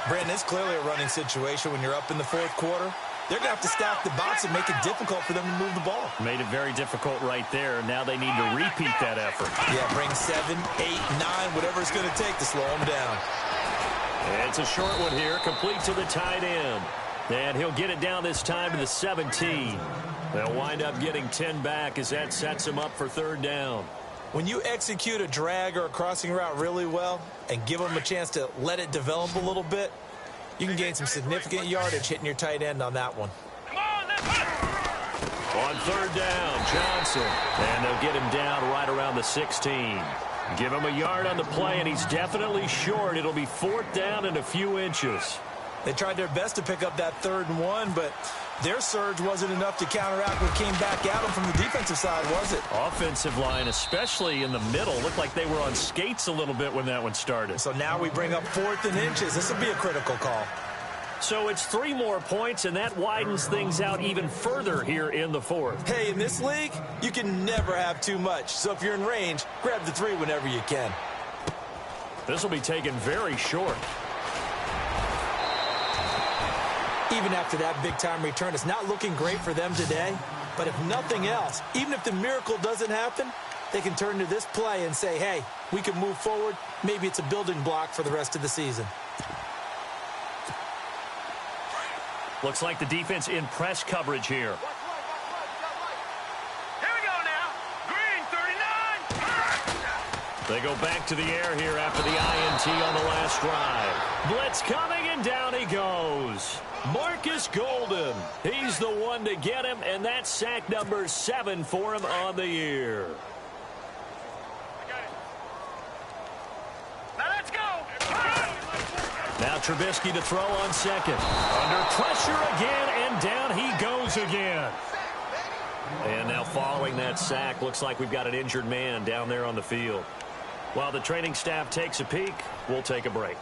Brandon, it's clearly a running situation when you're up in the fourth quarter. They're going to have to stack the box and make it difficult for them to move the ball. Made it very difficult right there. Now they need to repeat that effort. Yeah, bring 7, 8, 9, whatever it's going to take to slow them down. It's a short one here, complete to the tight end. And he'll get it down this time to the 17. They'll wind up getting 10 back as that sets him up for third down. When you execute a drag or a crossing route really well and give them a chance to let it develop a little bit, you can gain some significant yardage hitting your tight end on that one. On third down, Johnson. And they'll get him down right around the 16. Give him a yard on the play, and he's definitely short. It'll be fourth down and a few inches. They tried their best to pick up that 3rd and 1, but their surge wasn't enough to counteract what came back at them from the defensive side, was it? Offensive line, especially in the middle, looked like they were on skates a little bit when that one started. So now we bring up 4th and inches. This will be a critical call. So it's 3 more points, and that widens things out even further here in the fourth. Hey, in this league, you can never have too much. So if you're in range, grab the 3 whenever you can. This will be taken very short. Even after that big-time return, it's not looking great for them today. But if nothing else, even if the miracle doesn't happen, they can turn to this play and say, hey, we can move forward. Maybe it's a building block for the rest of the season. Looks like the defense in press coverage here. Here we go now. Green, 39. They go back to the air here after the INT on the last drive. Blitz coming, and down he goes. Marcus Golden. He's the one to get him, and that's sack number 7 for him on the year. Now let's go. Now Trubisky to throw on second. Under pressure again, and down he goes again. And now following that sack, looks like we've got an injured man down there on the field. While the training staff takes a peek, we'll take a break.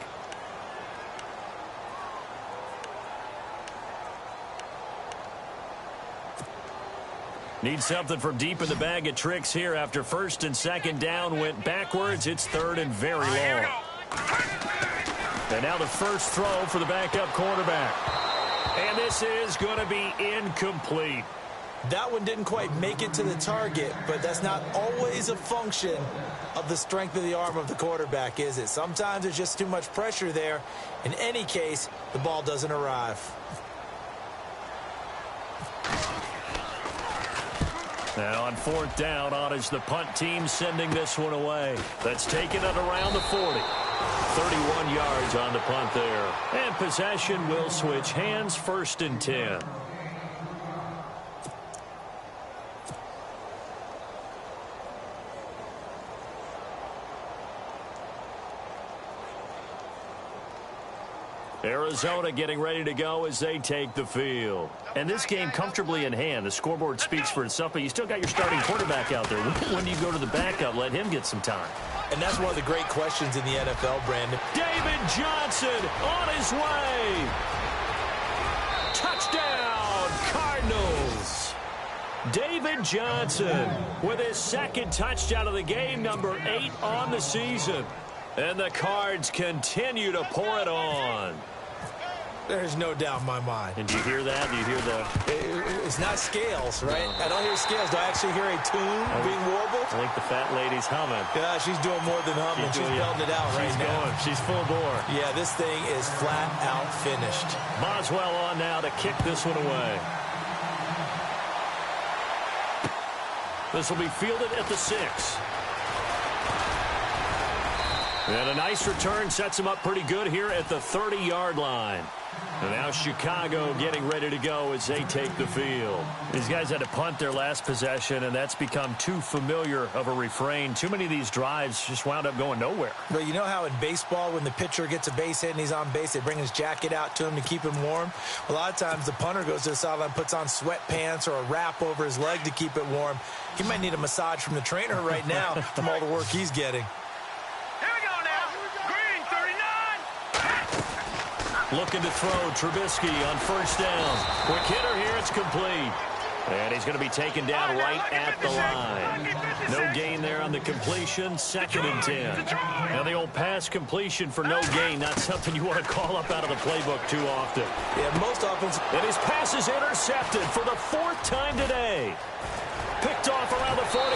Need something from deep in the bag of tricks here after 1st and 2nd down went backwards. It's 3rd and very long. And now the first throw for the backup quarterback. And this is going to be incomplete. That one didn't quite make it to the target, but that's not always a function of the strength of the arm of the quarterback, is it? Sometimes there's just too much pressure there. In any case, the ball doesn't arrive. Now on 4th down, on is the punt team sending this one away. That's taken it around the 40. 31 yards on the punt there. And possession will switch hands, 1st and 10. Arizona getting ready to go as they take the field. And this game comfortably in hand. The scoreboard speaks for itself, but you still got your starting quarterback out there. When do you go to the backup? Let him get some time. And that's one of the great questions in the NFL, Brandon. David Johnson on his way. Touchdown, Cardinals. David Johnson with his 2nd touchdown of the game, number 8 on the season. And the Cards continue to pour it on. There's no doubt in my mind. And do you hear that? Do you hear the... It's not scales, right? I don't hear scales. Do I actually hear a tune being warbled? I think the fat lady's humming. Yeah, she's doing more than humming. She's belting it out right now. She's full bore. Yeah, this thing is flat out finished. Boswell on now to kick this one away. This will be fielded at the 6. And a nice return sets him up pretty good here at the 30-yard line. And now Chicago getting ready to go as they take the field. These guys had to punt their last possession, and that's become too familiar of a refrain. Too many of these drives just wound up going nowhere. But you know how in baseball, when the pitcher gets a base hit and he's on base, they bring his jacket out to him to keep him warm? A lot of times the punter goes to the sideline, puts on sweatpants or a wrap over his leg to keep it warm. He might need a massage from the trainer right now from all the work he's getting. Looking to throw, Trubisky on first down. Quick hitter here, it's complete. And he's going to be taken down right at the line. No gain there on the completion, 2nd and 10. Now the old pass completion for no gain, not something you want to call up out of the playbook too often. Yeah, most offense. And his pass is intercepted for the 4th time today. Picked off around the 41.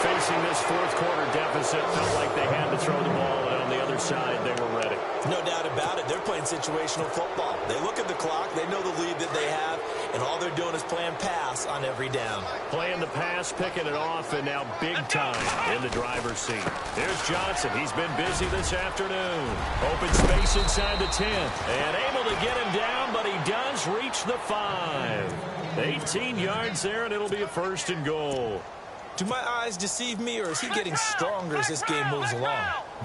Facing this 4th quarter deficit, felt like they had to throw the ball, and on the other side, they were ready. No doubt about it. They're playing situational football. They look at the clock, they know the lead that they have, and all they're doing is playing pass on every down. Playing the pass, picking it off, and now big time in the driver's seat. Here's Johnson. He's been busy this afternoon. Open space inside the 10, and able to get him down, but he does reach the 5. 18 yards there, and it'll be a 1st and goal. Do my eyes deceive me, or is he getting stronger as this game moves along?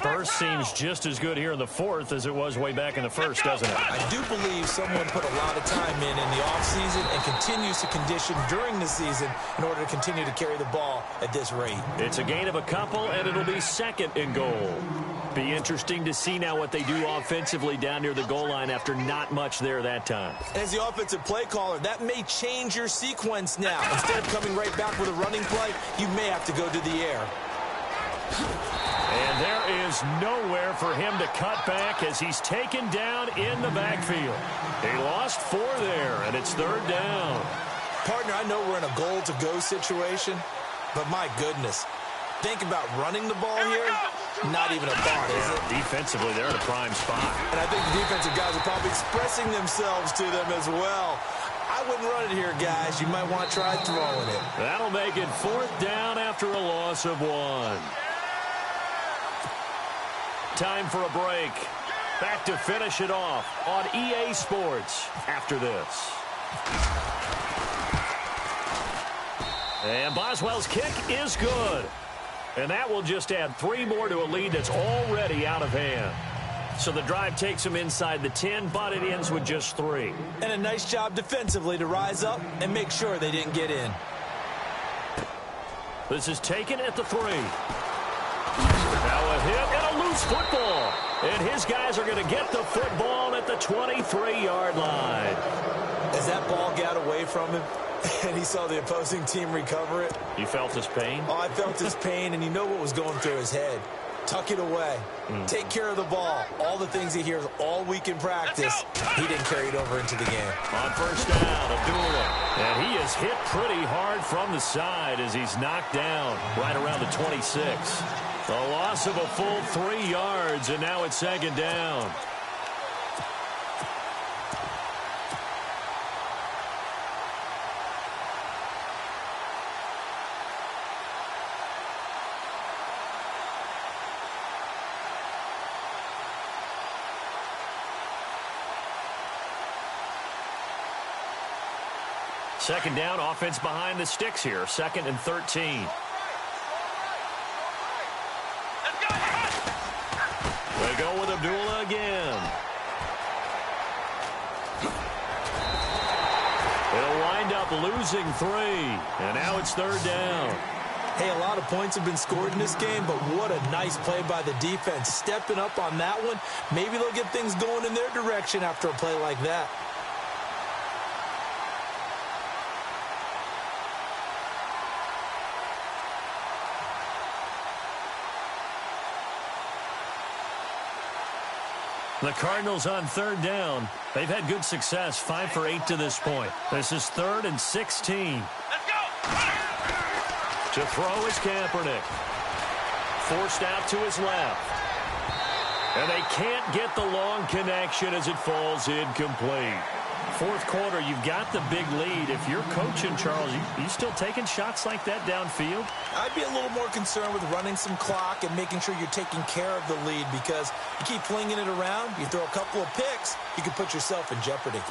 Burst seems just as good here in the 4th as it was way back in the 1st, doesn't it? I do believe someone put a lot of time in the offseason and continues to condition during the season in order to continue to carry the ball at this rate. It's a gain of a couple, and it'll be 2nd and goal. Be interesting to see now what they do offensively down near the goal line after not much there that time. And as the offensive play caller, that may change your sequence now. Instead of coming right back with a running play, you may have to go to the air. And there is nowhere for him to cut back as he's taken down in the backfield. He lost 4 there, and it's 3rd down. Partner, I know we're in a goal-to-go situation, but my goodness, think about running the ball here. Not even a thought, is it? Defensively, they're in a prime spot. And I think the defensive guys are probably expressing themselves to them as well. I wouldn't run it here, guys. You might want to try throwing it. That'll make it 4th down after a loss of 1. Time for a break. Back to finish it off on EA Sports after this. And Boswell's kick is good. And that will just add 3 more to a lead that's already out of hand. So the drive takes them inside the 10, but it ends with just 3. And a nice job defensively to rise up and make sure they didn't get in. This is taken at the 3. Now a hit and a loose football. And his guys are going to get the football at the 23-yard line. As that ball got away from him, and he saw the opposing team recover it. You felt his pain? Oh, I felt his pain, and you know what was going through his head. Tuck it away. Take care of the ball. All the things he hears all week in practice, he didn't carry it over into the game. On first down, Abdullah. And he is hit pretty hard from the side as he's knocked down right around the 26. A loss of a full 3 yards, and now it's 2nd down. Second down, offense behind the sticks here. 2nd and 13. They go with Abdullah again. It'll wind up losing 3. And now it's 3rd down. Hey, a lot of points have been scored in this game, but what a nice play by the defense. Stepping up on that one. Maybe they'll get things going in their direction after a play like that. The Cardinals on 3rd down. They've had good success, 5 for 8 to this point. This is 3rd and 16. To throw is Kaepernick. Forced out to his left. And they can't get the long connection as it falls incomplete. Fourth quarter, you've got the big lead. If you're coaching, Charles, you still taking shots like that downfield? I'd be a little more concerned with running some clock and making sure you're taking care of the lead, because you keep flinging it around, you throw a couple of picks, you can put yourself in jeopardy.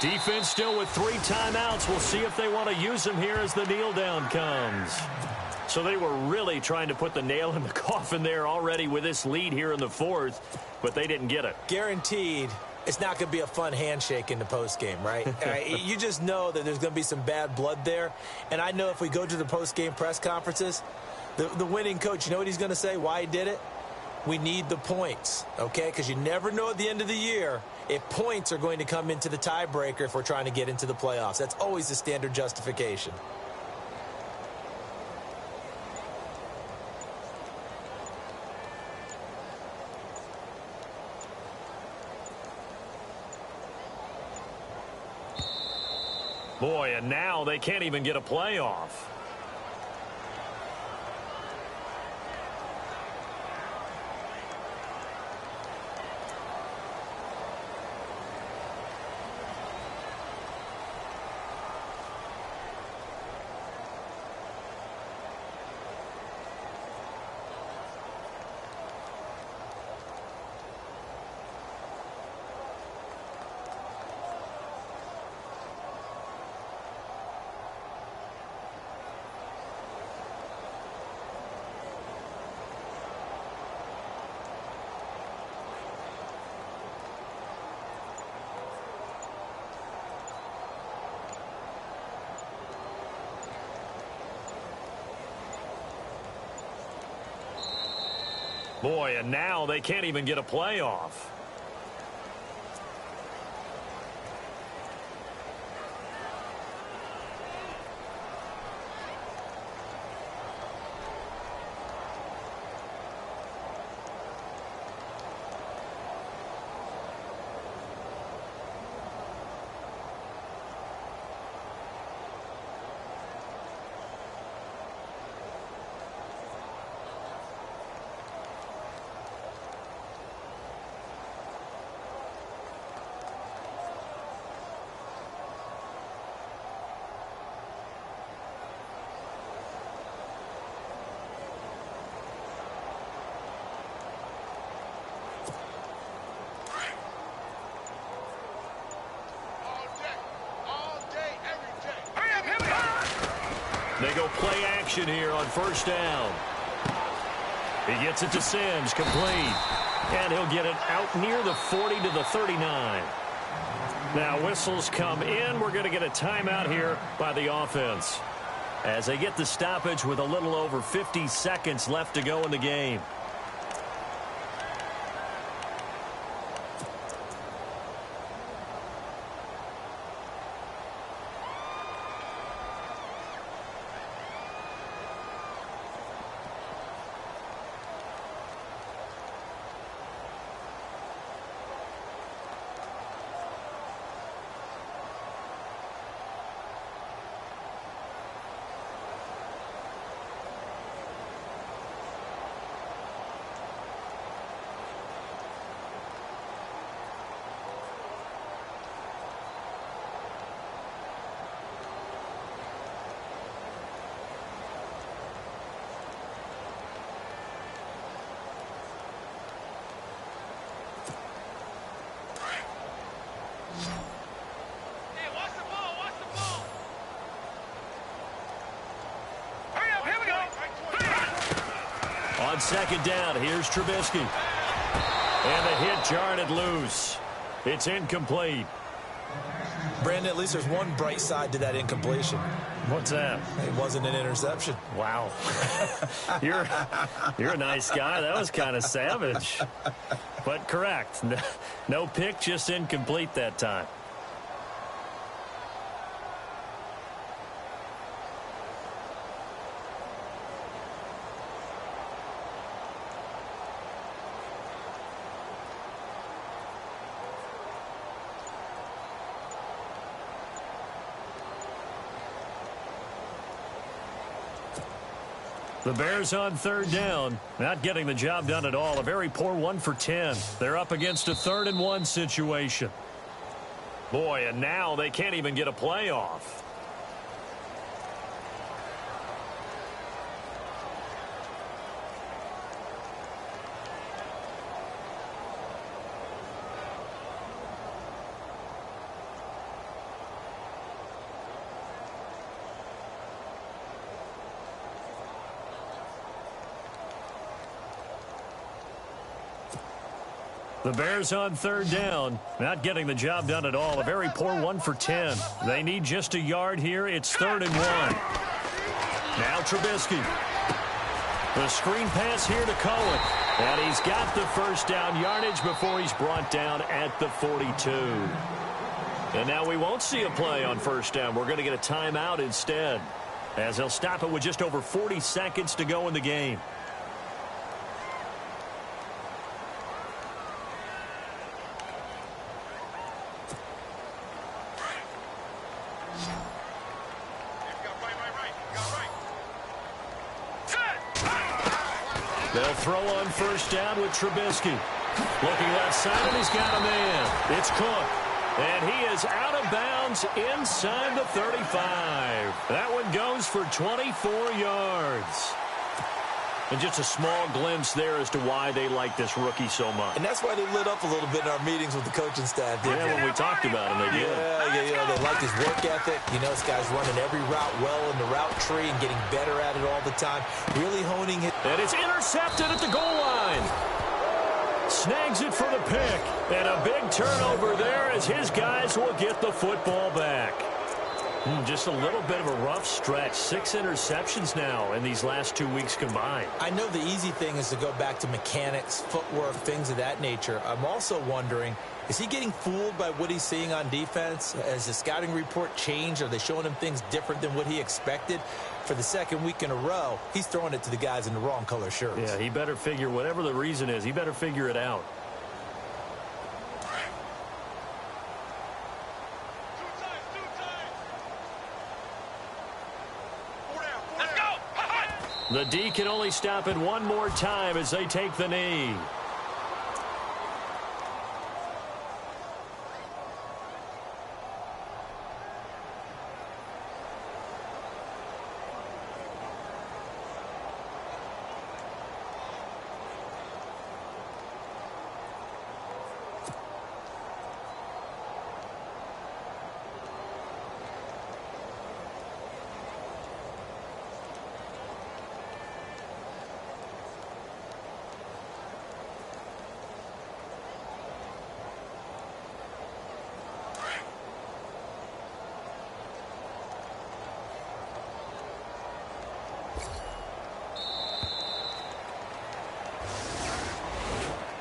Defense still with 3 timeouts. We'll see if they want to use them here as the kneel down comes. So they were really trying to put the nail in the coffin there already with this lead here in the fourth, but they didn't get it. Guaranteed it's not going to be a fun handshake in the postgame, right? You just know that there's going to be some bad blood there. And I know if we go to the postgame press conferences, the winning coach, you know what he's going to say, why he did it? We need the points, okay? Because you never know at the end of the year if points are going to come into the tiebreaker if we're trying to get into the playoffs. That's always the standard justification. Boy, and now they can't even get a playoff. Boy, and now they can't even get a playoff. They go play action here on first down. He gets it to Sims, complete. And he'll get it out near the 40 to the 39. Now whistles come in. We're going to get a timeout here by the offense, as they get the stoppage with a little over 50 seconds left to go in the game. On second down, here's Trubisky. And the hit jarred it loose. It's incomplete. Brandon, at least there's one bright side to that incompletion. What's that? It wasn't an interception. Wow. You're a nice guy. That was kind of savage. But correct. No pick, just incomplete that time. The Bears on third down, not getting the job done at all. A very poor 1 for 10. They're up against a 3rd and 1 situation. Boy, and now they can't even get a play off. The Bears on third down, not getting the job done at all. A very poor 1 for 10. They need just a yard here. It's 3rd and 1. Now Trubisky. The screen pass here to Cohen. And he's got the first down yardage before he's brought down at the 42. And now we won't see a play on first down. We're going to get a timeout instead, as they'll stop it with just over 40 seconds to go in the game. They'll throw on first down with Trubisky. Looking left side, and he's got a man. It's Cook. And he is out of bounds inside the 35. That one goes for 24 yards. And just a small glimpse there as to why they like this rookie so much. And that's why they lit up a little bit in our meetings with the coaching staff. Yeah, when we talked about him, they did. Yeah, they like his work ethic. You know, this guy's running every route well in the route tree and getting better at it all the time. Really honing it. And it's intercepted at the goal line. Snags it for the pick. And a big turnover there as his guys will get the football back. Just a little bit of a rough stretch. 6 interceptions now in these last 2 weeks combined. I know the easy thing is to go back to mechanics, footwork, things of that nature. I'm also wondering, is he getting fooled by what he's seeing on defense? Has the scouting report changed? Are they showing him things different than what he expected? For the second week in a row, he's throwing it to the guys in the wrong color shirts. Yeah, he better figure, whatever the reason is, he better figure it out. The D can only stop it one more time as they take the knee.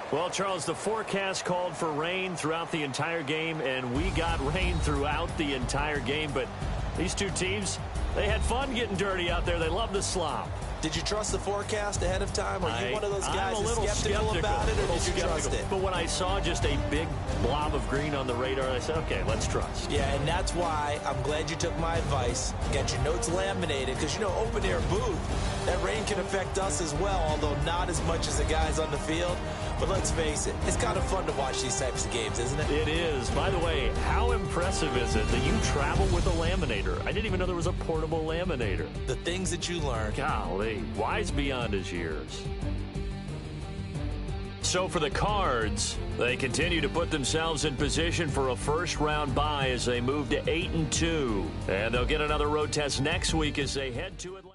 Well, Charles, the forecast called for rain throughout the entire game, and we got rain throughout the entire game. But these two teams, they had fun getting dirty out there. They love the slop. Did you trust the forecast ahead of time? Are you one of those guys that's skeptical about it, or did you trust it? But when I saw just a big blob of green on the radar, I said, okay, let's trust. Yeah, and that's why I'm glad you took my advice. Get your notes laminated, because, you know, open-air booth, that rain can affect us as well, although not as much as the guys on the field. But let's face it, it's kind of fun to watch these types of games, isn't it? It is. By the way, how impressive is it that you travel with a laminator? I didn't even know there was a portable laminator. The things that you learn. Golly, wise beyond his years. So for the Cards, they continue to put themselves in position for a first-round bye as they move to 8-2. And they'll get another road test next week as they head to Atlanta.